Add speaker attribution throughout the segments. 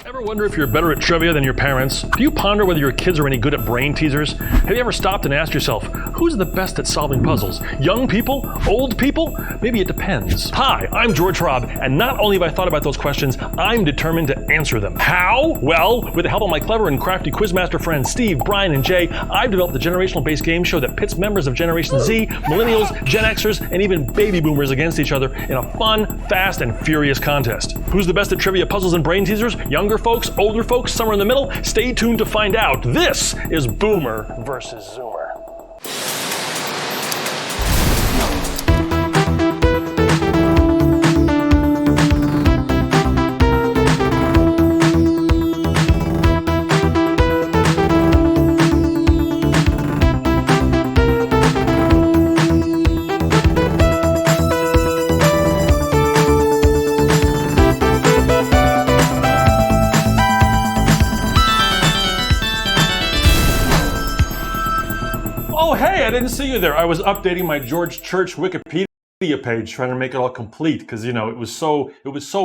Speaker 1: Ever wonder if you're better at trivia than your parents? Do you ponder whether your kids are any good at brain teasers? Have you ever stopped and asked yourself, who's the best at solving puzzles? Young people? Old people? Maybe it depends. Hi, I'm George Robb, and not only have I thought about those questions, I'm determined to answer them. How? Well, with the help of my clever and crafty quizmaster friends Steve, Brian, and Jay, I've developed a generational-based game show that pits members of Generation Z, Millennials, Gen Xers, and even baby boomers against each other in a fun, fast, and furious contest. Who's the best at trivia, puzzles, and brain teasers? Younger folks, older folks, somewhere in the middle? Stay tuned to find out. This is Boomer versus Zoomer. I didn't see you there. I was updating my George Church Wikipedia page, trying to make it all complete because, you know, it was so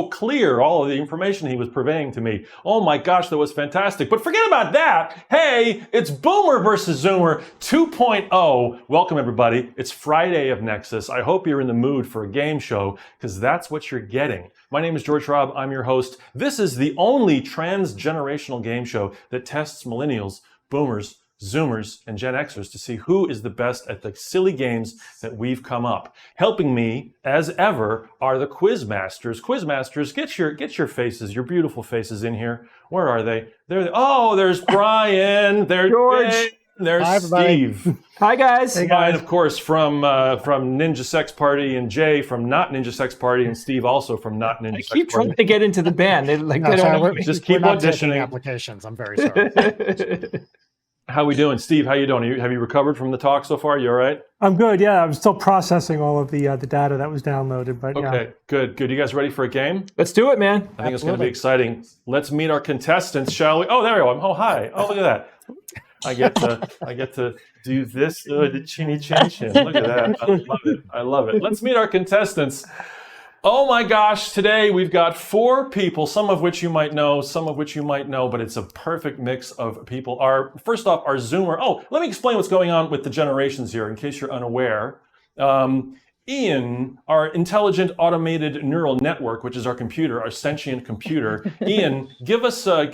Speaker 1: clear, all of the information he was purveying to me. Oh my gosh, that was fantastic. But forget about that. Hey, it's Boomer versus Zoomer 2.0. Welcome, everybody. It's Friday of Nexus. I hope you're in the mood for a game show because that's what you're getting. My name is George Robb. I'm your host. This is the only transgenerational game show that tests millennials, boomers, Zoomers, and Gen Xers to see who is the best at the silly games that we've come up. Helping me, as ever, are the Quizmasters. Quizmasters, get your faces, your beautiful faces in here. Where are they? Oh, there's Brian. There's
Speaker 2: George.
Speaker 1: Jay, there's
Speaker 2: Hi,
Speaker 1: Steve.
Speaker 2: Hi, guys.
Speaker 1: Hey, Brian, of course, from Ninja Sex Party, and Jay from Not Ninja Sex Party, and Steve also from Not Ninja Sex Party.
Speaker 2: I keep trying to get into the band. They don't know me.
Speaker 1: Just keep auditioning.
Speaker 3: Applications. I'm very sorry.
Speaker 1: How we doing? Steve, how you doing? Have you recovered from the talk so far? You all right?
Speaker 4: I'm good, yeah. I'm still processing all of the data that was downloaded, but
Speaker 1: okay,
Speaker 4: yeah.
Speaker 1: Good. You guys ready for a game?
Speaker 2: Let's do it, man.
Speaker 1: I think it's going to be exciting. Let's meet our contestants, shall we? Oh, there we go. Oh, hi. Oh, look at that. I get to do this. The chinny chin chin. Look at that. I love it. Let's meet our contestants. Oh my gosh, today we've got 4 people, some of which you might know, but it's a perfect mix of people. First off, our Zoomer. Oh, let me explain what's going on with the generations here in case you're unaware. Ian, our intelligent automated neural network, which is our computer, our sentient computer. Ian, give us the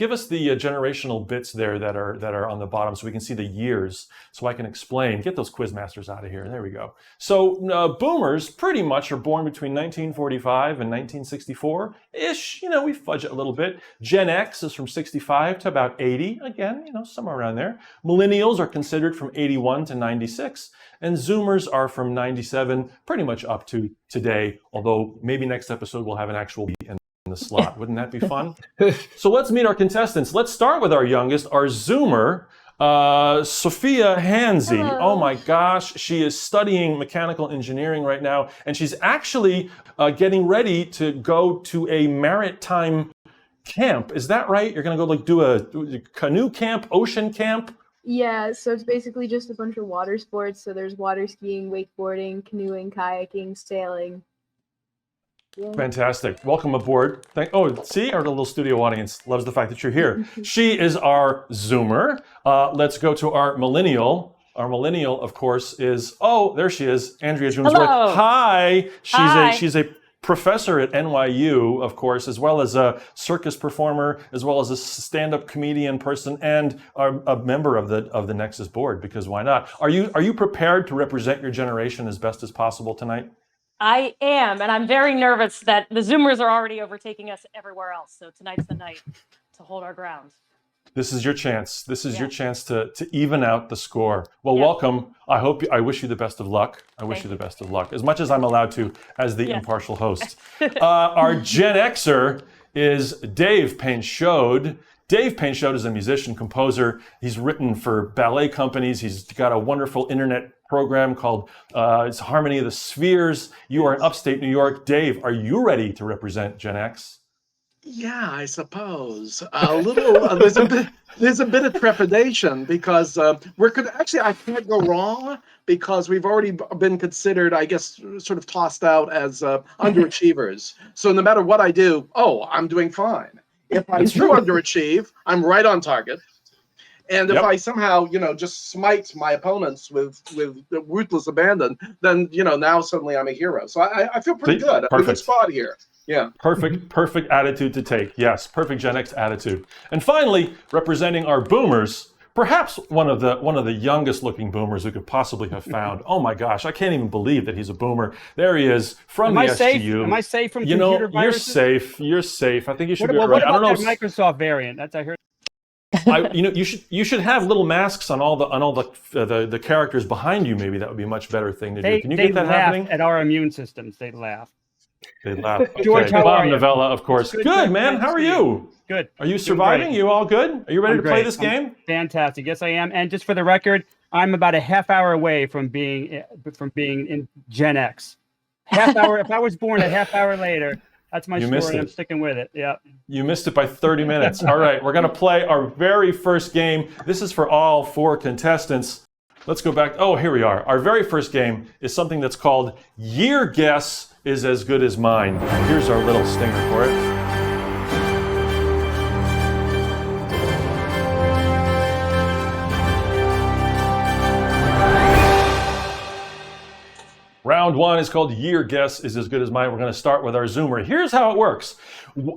Speaker 1: generational bits there that are on the bottom so we can see the years, so I can explain. Get those quizmasters out of here. There we go. So boomers pretty much are born between 1945 and 1964-ish. You know, we fudge it a little bit. Gen X is from 65 to about 80. Again, you know, somewhere around there. Millennials are considered from 81 to 96. And Zoomers are from 97, pretty much up to today, although maybe next episode we'll have an actual beat in the slot. Wouldn't that be fun? So let's meet our contestants. Let's start with our youngest, our Zoomer, Sophia Hanzi.
Speaker 5: Hello.
Speaker 1: Oh my gosh, she is studying mechanical engineering right now, and she's actually getting ready to go to a maritime camp. Is that right? You're going to go do a canoe camp, ocean camp?
Speaker 5: Yeah, so it's basically just a bunch of water sports. So there's water skiing, wakeboarding, canoeing, kayaking, sailing. Yeah.
Speaker 1: Fantastic. Welcome aboard. See, our little studio audience loves the fact that you're here. She is our Zoomer. Let's go to our Millennial. Our Millennial, of course, is, there she is, Andrea Jones-Roy. Hi. She's a professor at NYU, of course, as well as a circus performer, as well as a stand-up comedian person, and a member of the Nexus board, because why not? Are you prepared to represent your generation as best as possible tonight?
Speaker 6: I am, and I'm very nervous that the Zoomers are already overtaking us everywhere else. So tonight's the night to hold our ground.
Speaker 1: This is your chance. This is your chance to even out the score. Well,
Speaker 6: Yeah.
Speaker 1: welcome. I wish you the best of luck. I wish you the best of luck, as much as I'm allowed to as the impartial host. Our Gen Xer is Dave Painchode. Dave Painchode is a musician, composer. He's written for ballet companies. He's got a wonderful internet program called it's Harmony of the Spheres. You are in upstate New York. Dave, are you ready to represent Gen X?
Speaker 3: Yeah, I suppose a little. There's a bit of trepidation because actually I can't go wrong because we've already been considered, I guess, sort of tossed out as underachievers. So no matter what I do, I'm doing fine. If I
Speaker 1: It's
Speaker 3: do
Speaker 1: true.
Speaker 3: underachieve, I'm right on target. And if
Speaker 1: Yep.
Speaker 3: I somehow, just smite my opponents with ruthless abandon, then, now suddenly I'm a hero. So I feel pretty
Speaker 1: See?
Speaker 3: good. I'm in a good
Speaker 1: Perfect.
Speaker 3: spot here. Yeah.
Speaker 1: Perfect attitude to take. Yes, perfect GenX attitude. And finally, representing our boomers, perhaps one of the youngest looking boomers we could possibly have found. Oh my gosh, I can't even believe that he's a boomer. There he is from
Speaker 7: Am
Speaker 1: the
Speaker 7: I safe?
Speaker 1: SGU.
Speaker 7: Am I safe from computer
Speaker 1: You're
Speaker 7: viruses?
Speaker 1: safe. You're safe. I think you should be all
Speaker 7: What
Speaker 1: right. I don't
Speaker 7: about
Speaker 1: know.
Speaker 7: that Microsoft variant? That's I heard.
Speaker 1: You should have little masks on all the characters behind you. Maybe that would be a much better thing to do. Can you
Speaker 7: They
Speaker 1: get that
Speaker 7: laugh
Speaker 1: happening?
Speaker 7: at our immune systems. They laugh.
Speaker 1: They laugh.
Speaker 7: George,
Speaker 1: Okay.
Speaker 7: how
Speaker 1: Bob
Speaker 7: are you?
Speaker 1: Novella, of course. Good, man. How are you?
Speaker 7: Good.
Speaker 1: Are you
Speaker 7: Doing
Speaker 1: surviving?
Speaker 7: great.
Speaker 1: You all good? Are you ready
Speaker 7: I'm
Speaker 1: to play
Speaker 7: great.
Speaker 1: this
Speaker 7: I'm
Speaker 1: game?
Speaker 7: Fantastic. Yes, I am. And just for the record, I'm about a half hour away from being in Gen X. Half hour. If I was born a half hour later, that's my
Speaker 1: You missed
Speaker 7: story.
Speaker 1: it.
Speaker 7: I'm sticking with it. Yeah.
Speaker 1: You missed it by 30 minutes. All right, we're going to play our very first game. This is for all 4 contestants. Let's go back. Oh, here we are. Our very first game is something that's called Year Guess is as Good as Mine. Here's our little stinger for it. Round 1 is called Year Guess is as Good as Mine. We're going to start with our Zoomer. Here's how it works.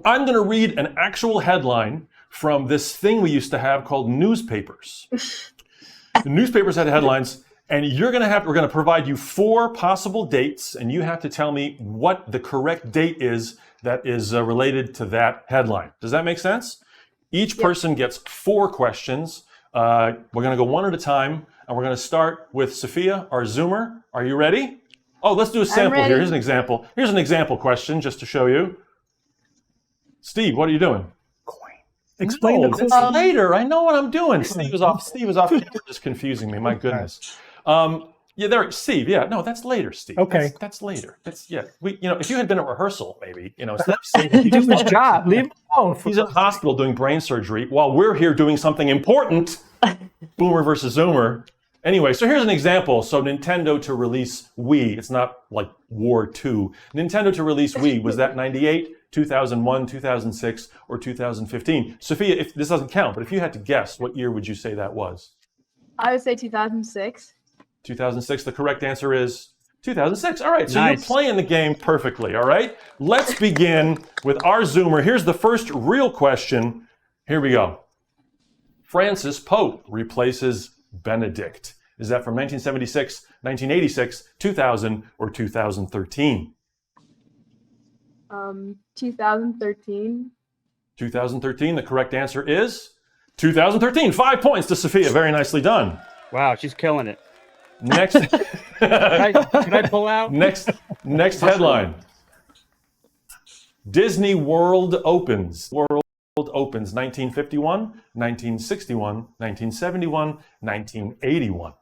Speaker 1: I'm going to read an actual headline from this thing we used to have called newspapers. The newspapers had headlines, and we're going to provide you 4 possible dates, and you have to tell me what the correct date is that is related to that headline. Does that make sense? Each person gets 4 questions. We're going to go one at a time, and we're going to start with Sophia, our Zoomer. Are you ready? Oh, let's do a sample here.
Speaker 5: ready.
Speaker 1: Here's an example. Here's an example question just to show you. Steve, what are you doing?
Speaker 4: Explain
Speaker 1: No,
Speaker 4: the
Speaker 1: that's
Speaker 4: question.
Speaker 1: later. I know what I'm doing. Steve was off camera, just confusing me. My goodness. Yeah, there, Steve. Yeah, no, that's later, Steve.
Speaker 4: Okay.
Speaker 1: That's later. That's if you had been at rehearsal, maybe instead of saying
Speaker 2: Do his job. Leave him alone.
Speaker 1: he's in the hospital doing brain surgery while we're here doing something important. Boomer versus Zoomer. Anyway, so here's an example. So Nintendo to release Wii. It's not like War 2. Nintendo to release Wii. Was that 98, 2001, 2006, or 2015? Sophia, if this doesn't count, but if you had to guess, what year would you say that was?
Speaker 5: I would say 2006.
Speaker 1: 2006. The correct answer is 2006. All right, so
Speaker 7: Nice.
Speaker 1: you're playing the game perfectly. All right, let's begin with our Zoomer. Here's the first real question. Here we go. Francis Pope replaces Benedict. Is that from 1976, 1986, 2000, or 2013?
Speaker 5: 2013.
Speaker 1: 2013. The correct answer is 2013. 5 points to Sophia. Very nicely done.
Speaker 7: Wow, she's killing it.
Speaker 1: Next,
Speaker 7: Can I pull out?
Speaker 1: next headline. Disney World opens. World opens 1951, 1961, 1971, 1981.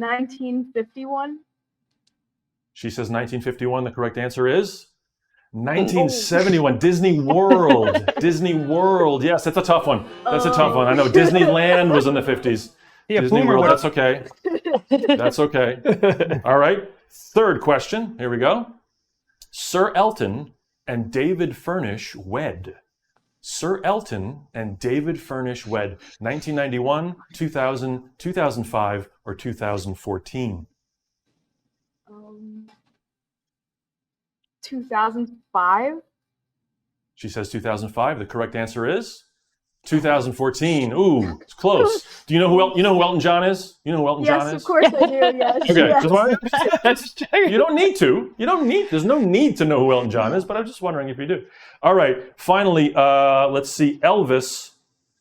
Speaker 5: 1951.
Speaker 1: She says 1951. The correct answer is 1971. Disney World. Disney World. Yes, that's a tough one. That's a tough one. I know Disneyland was in the 50s.
Speaker 7: Yeah,
Speaker 1: Disney
Speaker 7: Boomer
Speaker 1: World.
Speaker 7: would-
Speaker 1: That's okay. That's okay. All right. Third question. Here we go. Sir Elton and David Furnish wed. Sir Elton and David Furnish wed. 1991, 2000, 2005, or 2014?
Speaker 5: 2005.
Speaker 1: She says 2005. The correct answer is 2014. Ooh, it's close. Do you know who Elton John is? You know who Elton John
Speaker 5: Yes,
Speaker 1: is?
Speaker 5: of course I do. Yes.
Speaker 1: Okay,
Speaker 5: yes.
Speaker 1: just want you don't need to. You don't need. There's no need to know who Elton John is, but I'm just wondering if you do. All right. Finally, let's see. Elvis.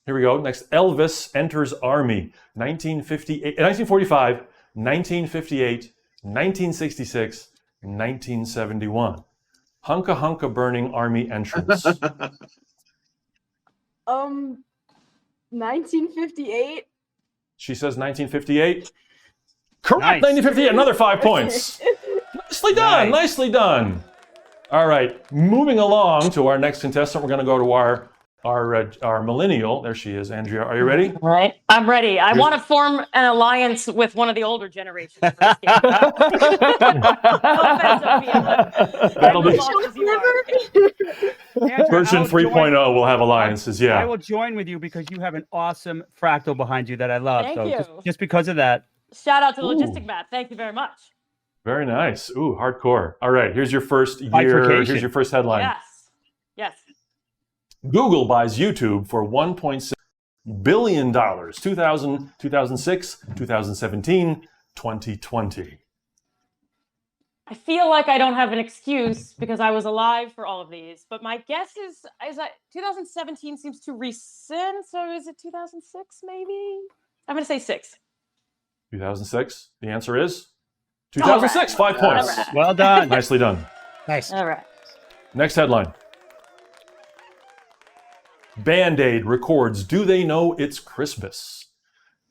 Speaker 1: Here we go. Next, Elvis enters Army. 1945, 1958, 1966, 1971. Hunka hunka burning Army entrance.
Speaker 5: 1958.
Speaker 1: She says 1958. Correct.
Speaker 7: Nice.
Speaker 1: 1958. Another 5 points. Nicely done.
Speaker 7: Nice.
Speaker 1: Nicely done. All right. Moving along to our next contestant, we're going to go to our our millennial. There she is, Andrea. Are you ready?
Speaker 6: All right, I'm ready. I want to form an alliance with one of the older generations for this game. No offense, Sophia, but
Speaker 1: That'll
Speaker 6: I'm
Speaker 1: be
Speaker 6: as lost as you are.
Speaker 7: Andrew,
Speaker 1: version
Speaker 7: I'll join-
Speaker 1: 3.0. Will have alliances.
Speaker 7: I
Speaker 1: Yeah.
Speaker 7: will join with you because you have an awesome fractal behind you that I love.
Speaker 6: Thank
Speaker 7: so
Speaker 6: you.
Speaker 7: Just because of that.
Speaker 6: Shout out to
Speaker 1: Ooh.
Speaker 6: Logistic Math. Thank you very much.
Speaker 1: Very nice. Ooh, hardcore. All right. Here's your first year.
Speaker 7: Bifurcation.
Speaker 1: Here's your first headline.
Speaker 6: Yes. Yes.
Speaker 1: Google buys YouTube for $1.6 billion. 2000, 2006, 2017, 2020.
Speaker 6: I feel like I don't have an excuse because I was alive for all of these, but my guess is that 2017 seems too recent. So is it 2006 maybe? I'm going to say 6.
Speaker 1: 2006. The answer is 2006. 5 points.
Speaker 6: All right.
Speaker 7: Well done.
Speaker 1: Nicely done.
Speaker 2: Nice.
Speaker 6: All right.
Speaker 1: Next headline. Band-Aid records Do They Know It's Christmas?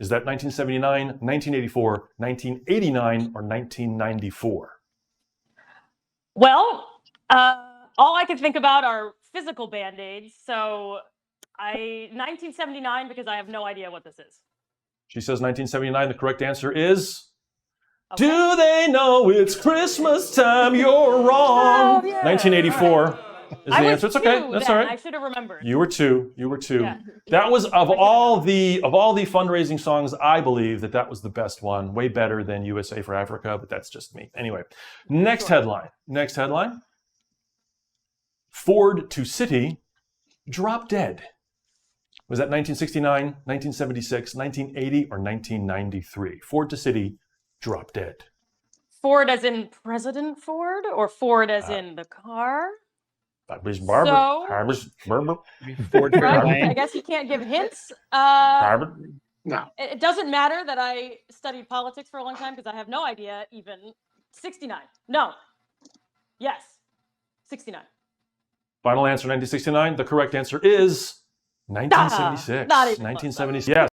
Speaker 1: Is that 1979, 1984, 1989, or 1994?
Speaker 6: Well, all I can think about are physical Band-Aids. So 1979 because I have no idea what this is.
Speaker 1: She says 1979. The correct answer is...
Speaker 6: Okay.
Speaker 1: Do they know it's Christmas time? You're wrong.
Speaker 6: Oh, yeah.
Speaker 1: 1984 is the
Speaker 6: I was
Speaker 1: answer. It's okay.
Speaker 6: 2
Speaker 1: That's
Speaker 6: then.
Speaker 1: all right.
Speaker 6: I should have remembered.
Speaker 1: You were 2. You were 2.
Speaker 6: Yeah.
Speaker 1: That was of all the fundraising songs. I believe that was the best one. Way better than USA for Africa, but that's just me. Anyway, next headline. Next headline. Ford to City, drop dead. Was that 1969, 1976, 1980, or 1993? Ford to City, drop dead.
Speaker 6: Ford as in President Ford or Ford as in the car?
Speaker 1: I was Barbara.
Speaker 6: So-
Speaker 1: I was Barbara.
Speaker 7: Ford
Speaker 6: Right?
Speaker 7: Fairlane.
Speaker 6: I guess you can't give hints.
Speaker 1: Barbara.
Speaker 3: No.
Speaker 6: It doesn't matter that I studied politics for a long time because I have no idea even 69. No. Yes. 69.
Speaker 1: Final answer, 1969. The correct answer is 1976.
Speaker 6: Not even
Speaker 1: 1976. Yes.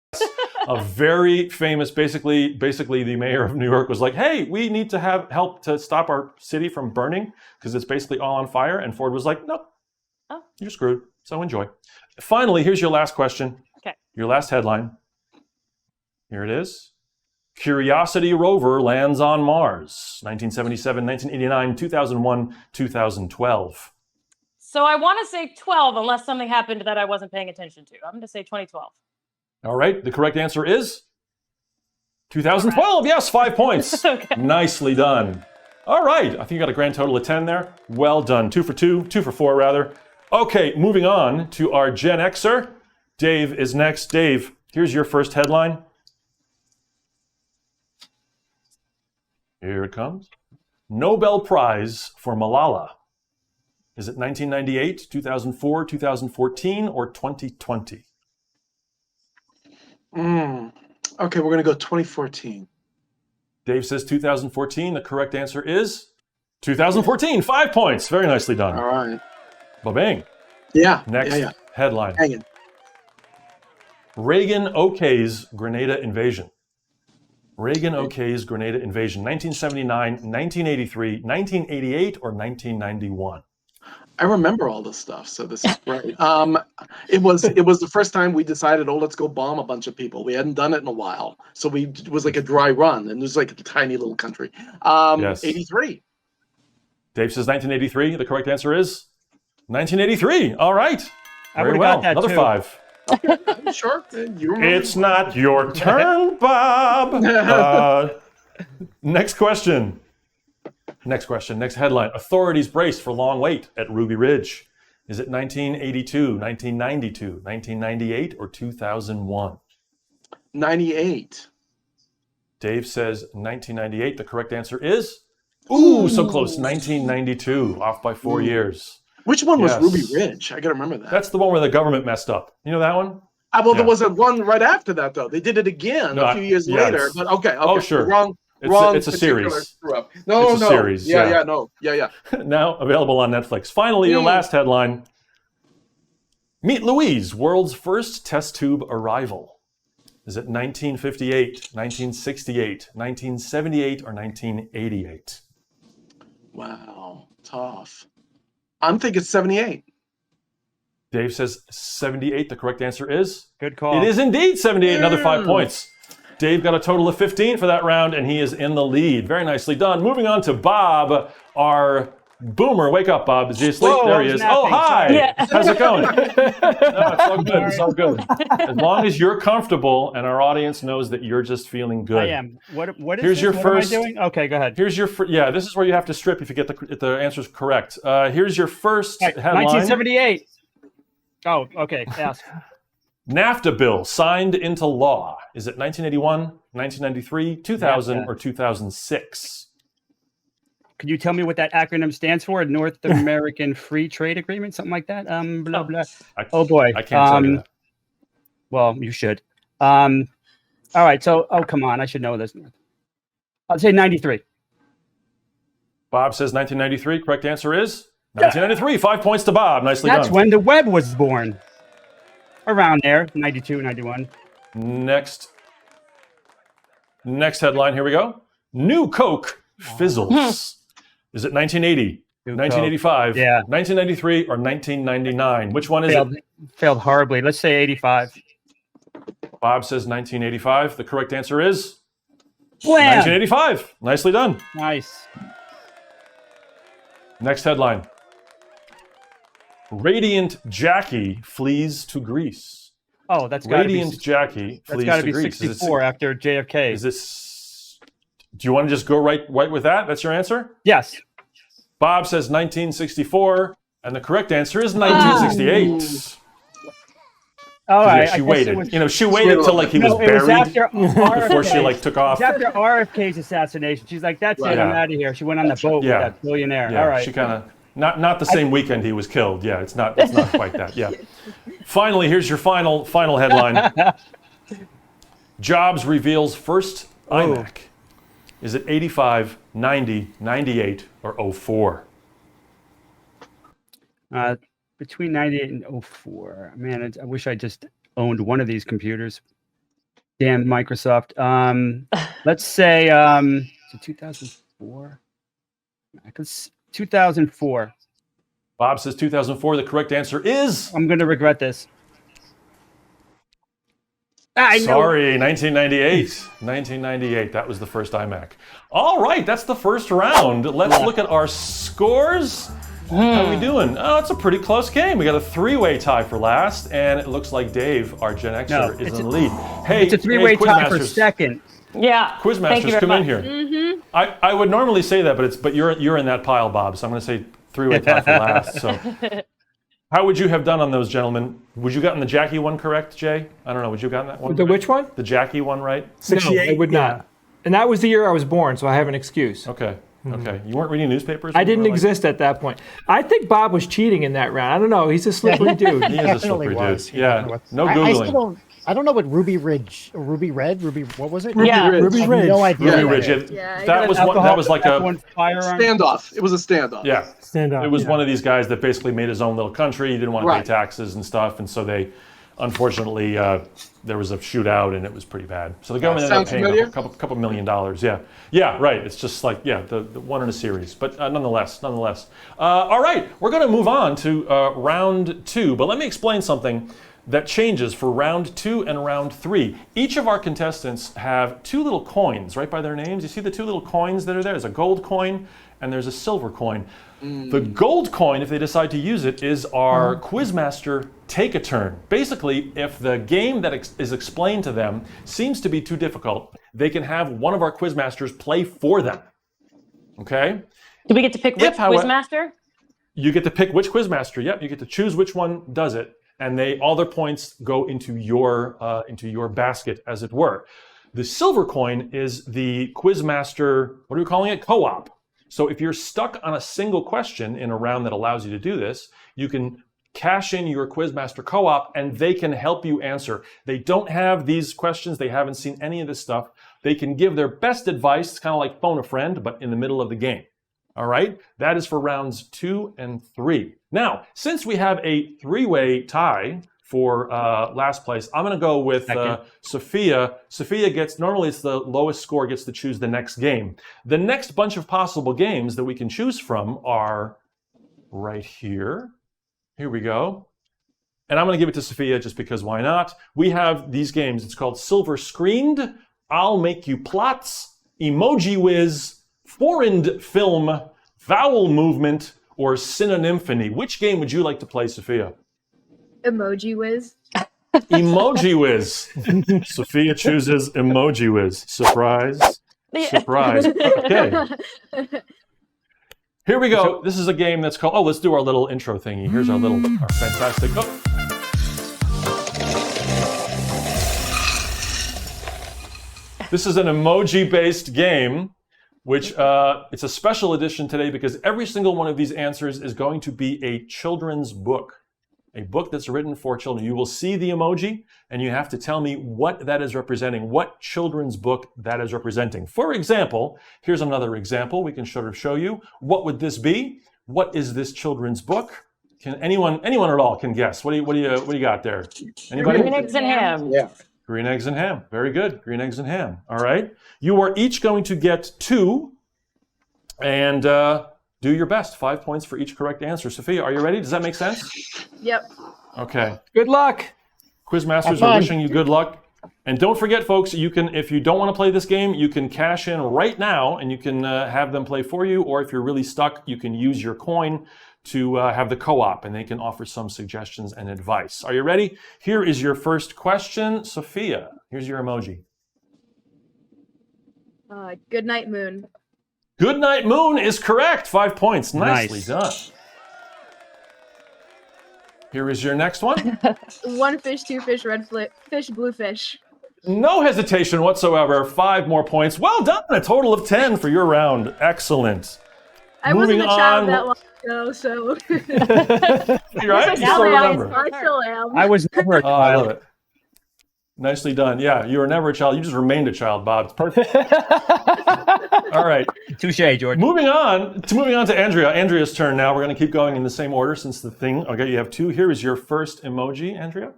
Speaker 1: A very famous, basically the mayor of New York was like, hey, we need to have help to stop our city from burning because it's basically all on fire. And Ford was like, nope,
Speaker 6: Oh.
Speaker 1: you're screwed. So enjoy. Finally, here's your last question.
Speaker 6: Okay.
Speaker 1: Your last headline. Here it is. Curiosity rover lands on Mars. 1977, 1989, 2001, 2012.
Speaker 6: So I want to say 12 unless something happened that I wasn't paying attention to. I'm going to say 2012.
Speaker 1: All right. The correct answer is 2012. Yes, 5 points.
Speaker 6: Okay.
Speaker 1: Nicely done. All right. I think you got a grand total of 10 there. Well done. 2 for 2. 2 for 4, rather. Okay. Moving on to our Gen Xer. Dave is next. Dave, here's your first headline. Here it comes. Nobel Prize for Malala. Is it 1998, 2004, 2014, or 2020?
Speaker 3: Okay, we're going to go 2014.
Speaker 1: Dave says 2014. The correct answer is 2014. 5 points. Very nicely done.
Speaker 3: All right.
Speaker 1: Ba-bang.
Speaker 3: Yeah.
Speaker 1: Next
Speaker 3: Yeah.
Speaker 1: headline.
Speaker 3: Hanging.
Speaker 1: Reagan okays Grenada invasion. Reagan okays Grenada invasion. 1979, 1983, 1988, or 1991?
Speaker 3: I remember all this stuff, so this is great. It was the first time we decided, oh, let's go bomb a bunch of people. We hadn't done it in a while, so it was like a dry run, and it was like a tiny little country.
Speaker 1: Yes.
Speaker 3: 83.
Speaker 1: Dave says 1983. The correct answer is 1983. All right.
Speaker 7: I
Speaker 1: Very
Speaker 7: would've
Speaker 1: well.
Speaker 7: got that
Speaker 1: Another
Speaker 7: too.
Speaker 1: 5.
Speaker 3: Sure, you remember.
Speaker 1: It's not your turn, Bob. Next question. Next headline. Authorities brace for long wait at Ruby Ridge. Is it 1982, 1992, 1998, or 2001?
Speaker 3: 98.
Speaker 1: Dave says 1998. The correct answer is... Ooh, so close. 1992. Off by 4 years.
Speaker 3: Which one was
Speaker 1: Yes.
Speaker 3: Ruby Ridge? I got to remember that.
Speaker 1: That's the one where the government messed up. You know that one?
Speaker 3: Well, there
Speaker 1: yeah.
Speaker 3: was a one right after that, though. They did it again
Speaker 1: No,
Speaker 3: a few years
Speaker 1: yes.
Speaker 3: later. But okay.
Speaker 1: Oh, sure.
Speaker 3: Wrong.
Speaker 1: It's a
Speaker 3: particular
Speaker 1: series.
Speaker 3: screw-up. No,
Speaker 1: It's a
Speaker 3: no.
Speaker 1: series, yeah.
Speaker 3: Yeah.
Speaker 1: Now available on Netflix. Finally, your last headline. Meet Louise, world's first test tube arrival. Is it 1958, 1968, 1978, or 1988?
Speaker 3: Wow, tough. I'm thinking 78.
Speaker 1: Dave says 78. The correct answer is?
Speaker 7: Good call.
Speaker 1: It is indeed 78. Another 5 points. Dave got a total of 15 for that round, and he is in the lead. Very nicely done. Moving on to Bob, our boomer. Wake up, Bob. Is he asleep?
Speaker 7: Whoa,
Speaker 1: there
Speaker 7: I
Speaker 1: he
Speaker 7: was
Speaker 1: is.
Speaker 7: napping.
Speaker 1: Oh, hi.
Speaker 6: Yeah.
Speaker 1: How's it going? No, it's all good. It's all good. As long as you're comfortable and our audience knows that you're just feeling good.
Speaker 7: I am. What is
Speaker 1: Here's
Speaker 7: this?
Speaker 1: your
Speaker 7: What
Speaker 1: first-
Speaker 7: am I doing? Okay, go ahead.
Speaker 1: Here's your yeah. This is where you have to strip if you get the answers correct. Here's your first
Speaker 7: All right,
Speaker 1: headline.
Speaker 7: 1978. Oh, okay. Ask.
Speaker 1: NAFTA bill signed into law. Is it 1981, 1993, 2000,
Speaker 7: NAFTA.
Speaker 1: or 2006?
Speaker 7: Could you tell me what that acronym stands for? North American Free Trade Agreement, something like that. Blah blah. Oh boy.
Speaker 1: I can't tell you that.
Speaker 7: Well, you should. All right. So, come on, I should know this. I'll say 93.
Speaker 1: Bob says 1993. Correct answer is 1993. 5 points to Bob. Nicely
Speaker 7: That's
Speaker 1: done.
Speaker 7: when the web was born. Around there, 92, 91.
Speaker 1: Next headline. Here we go. New Coke fizzles. Is it 1980,
Speaker 7: New
Speaker 1: 1985,
Speaker 7: Yeah.
Speaker 1: 1993, or 1999? Which one is
Speaker 7: Failed,
Speaker 1: it?
Speaker 7: failed horribly. Let's say 85.
Speaker 1: Bob says 1985. The correct answer is
Speaker 7: Blam!
Speaker 1: 1985. Nicely done.
Speaker 7: Nice.
Speaker 1: Next headline. Radiant Jackie flees to Greece.
Speaker 7: Oh, that's got to be.
Speaker 1: Radiant Jackie
Speaker 7: That's
Speaker 1: flees
Speaker 7: got
Speaker 1: to
Speaker 7: to be
Speaker 1: Greece.
Speaker 7: 64 after JFK.
Speaker 1: Is this? Do you want to just go right with that? That's your answer?
Speaker 7: Yes.
Speaker 1: Bob says 1964, and the correct answer is 1968.
Speaker 7: All right.
Speaker 1: Yeah, she
Speaker 7: I guess
Speaker 1: waited.
Speaker 7: it was-
Speaker 1: She waited till like he was
Speaker 7: No, it was
Speaker 1: buried
Speaker 7: after
Speaker 1: before she
Speaker 7: RFK.
Speaker 1: like took off.
Speaker 7: It's after RFK's assassination. She's like, "That's
Speaker 3: Right.
Speaker 7: it. I'm
Speaker 1: Yeah.
Speaker 7: out of here." She went on the boat
Speaker 1: Yeah.
Speaker 7: with that billionaire.
Speaker 1: Yeah,
Speaker 7: All right.
Speaker 1: she kind of not the same weekend he was killed. Yeah, it's not quite that. Yeah. Finally, here's your final headline. Jobs reveals first iMac. Is it 85, 90, 98, or 04?
Speaker 7: Between 98 and 04. Man, I wish I just owned one of these computers. Damn Microsoft. Let's say 2004. 2004.
Speaker 1: Bob says 2004. The correct answer is
Speaker 7: I'm going to regret this. I know.
Speaker 1: sorry, 1998. 1998. That was the first iMac. All right, that's the first round. Let's look at our scores. How are we doing? Oh, it's a pretty close game. We got a three-way tie for last, and it looks like Dave, our Gen Xer,
Speaker 7: No,
Speaker 1: is
Speaker 7: it's
Speaker 1: in the lead. Hey,
Speaker 7: It's a three-way tie for
Speaker 1: Quizmasters.
Speaker 7: second.
Speaker 6: Yeah. Thank you
Speaker 1: Quizmasters,
Speaker 6: very
Speaker 1: come in
Speaker 6: much.
Speaker 1: here.
Speaker 5: Mm-hmm.
Speaker 1: I would normally say that, but you're in that pile, Bob. So I'm going to say three-way tie for last. So, how would you have done on those, gentlemen? Would you gotten the Jackie one correct, Jay? I don't know. Would you have gotten that one?
Speaker 4: The
Speaker 1: right?
Speaker 4: which one?
Speaker 1: The Jackie one, right?
Speaker 4: 68. No, I would not. And that was the year I was born, so I have an excuse.
Speaker 1: Okay. Okay. You weren't reading newspapers?
Speaker 4: I
Speaker 1: when you
Speaker 4: didn't
Speaker 1: were, like-
Speaker 4: exist at that point. I think Bob was cheating in that round. I don't know. He's a slippery dude.
Speaker 1: He is a
Speaker 8: Definitely
Speaker 1: slippery
Speaker 8: was.
Speaker 1: dude. Yeah. No
Speaker 8: I
Speaker 1: Googling.
Speaker 8: still I don't know what Ruby Ridge, Ruby Red, Ruby, what was it?
Speaker 6: Yeah.
Speaker 4: Ruby
Speaker 8: I have
Speaker 4: Ridge.
Speaker 8: no idea.
Speaker 1: Ruby
Speaker 8: what
Speaker 1: Ridge.
Speaker 8: that is.
Speaker 5: Yeah,
Speaker 1: That was one. That was like a.
Speaker 7: One firearm.
Speaker 3: Standoff. It was a standoff.
Speaker 1: Yeah.
Speaker 4: Stand up.
Speaker 1: It was
Speaker 4: yeah.
Speaker 1: one of these guys that basically made his own little country. He didn't want to
Speaker 3: Right.
Speaker 1: pay taxes and stuff, and so they, unfortunately, there was a shootout and it was pretty bad. So the government ended up
Speaker 3: Sounds
Speaker 1: paying
Speaker 3: familiar?
Speaker 1: a couple $1 million. Yeah, yeah, right. It's just like the one in a series, but nonetheless. All right, we're going to move on to round two, but let me explain something that changes for round 2 and round 3. Each of our contestants have two little coins right by their names. You see the two little coins that are there? There's a gold coin and there's a silver coin. The gold coin, if they decide to use it, is our Quizmaster take a turn. Basically, if the game that is explained to them seems to be too difficult, they can have one of our Quizmasters play for them. Okay?
Speaker 6: Do we get to pick which
Speaker 1: If, however-
Speaker 6: Quizmaster?
Speaker 1: You get to pick which Quizmaster. Yep, you get to choose which one does it, and all their points go into your basket, as it were. The silver coin is the Quizmaster. What are we calling it? Co-op. So if you're stuck on a single question in a round that allows you to do this, you can cash in your Quizmaster co-op, and they can help you answer. They don't have these questions. They haven't seen any of this stuff. They can give their best advice. It's kind of like phone a friend, but in the middle of the game. All right, that is for rounds 2 and 3. Now, since we have a three-way tie for last place, I'm going to go with Sophia. Sophia gets, normally it's the lowest score gets to choose the next game. The next bunch of possible games that we can choose from are right here. Here we go. and I'm going to give it to Sophia just because why not? We have these games. It's called Silver Screened, I'll Make You Plots, Emoji Whiz, Foreign Film, Vowel Movement, or Synonymphony. Which game would you like to play, Sophia?
Speaker 5: Emoji whiz.
Speaker 1: Emoji Whiz. Sophia chooses Emoji Whiz. Surprise. Surprise. Okay. Here we go. This is a game that's called, let's do our little intro thingy. Here's our fantastic, This is an emoji-based game, which it's a special edition today because every single one of these answers is going to be a children's book. A book that's written for children. You will see the emoji and you have to tell me what that is representing, what children's book that is representing. For example, here's another example we can sort of show you. What would this be? What is this children's book? Can anyone at all can guess? What do you got there? Anybody?
Speaker 6: Green eggs and ham.
Speaker 3: Yeah.
Speaker 1: Green eggs and ham. Very good. Green eggs and ham. All right. You are each going to get 2 and do your best. 5 points for each correct answer. Sophia, are you ready? Does that make sense?
Speaker 5: Yep.
Speaker 1: Okay.
Speaker 2: Good luck.
Speaker 1: Quizmasters are wishing you good luck. And don't forget, folks, you can, if you don't want to play this game, you can cash in right now and you can have them play for you. Or if you're really stuck, you can use your coin to have the co-op and they can offer some suggestions and advice. Are you ready? Here is your first question. Sophia, here's your emoji.
Speaker 5: Good night, moon.
Speaker 1: Good night, moon is correct. 5 points. Nicely done. Here is your next one.
Speaker 5: 1 fish, 2 fish, red fish, blue fish.
Speaker 1: No hesitation whatsoever. 5 more points. Well done. A total of 10 for your round. Excellent.
Speaker 5: I wasn't a child that long ago, so.
Speaker 1: You're right. You
Speaker 6: Now
Speaker 1: still
Speaker 6: they are.
Speaker 1: remember.
Speaker 5: I still am.
Speaker 7: I was never a
Speaker 1: Oh, I love
Speaker 7: child.
Speaker 1: it. Nicely done. Yeah, you were never a child. You just remained a child, Bob. It's perfect. All right.
Speaker 7: Touche, George.
Speaker 1: Moving on to Andrea. Andrea's turn now. We're going to keep going in the same order since the thing. Okay, you have 2. Here is your first emoji, Andrea.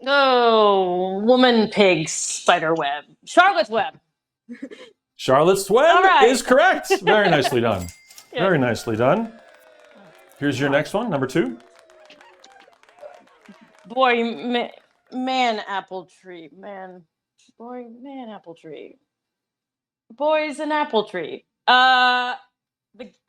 Speaker 6: Oh, woman, pig, spider web. Charlotte's web.
Speaker 1: Charlotte's Web
Speaker 6: All right.
Speaker 1: is correct. Very nicely done.
Speaker 6: Yeah.
Speaker 1: Very nicely done. Here's your next one, number 2.
Speaker 6: Boy, man, apple tree. Man, boy, man, apple tree. Boy's an apple tree. The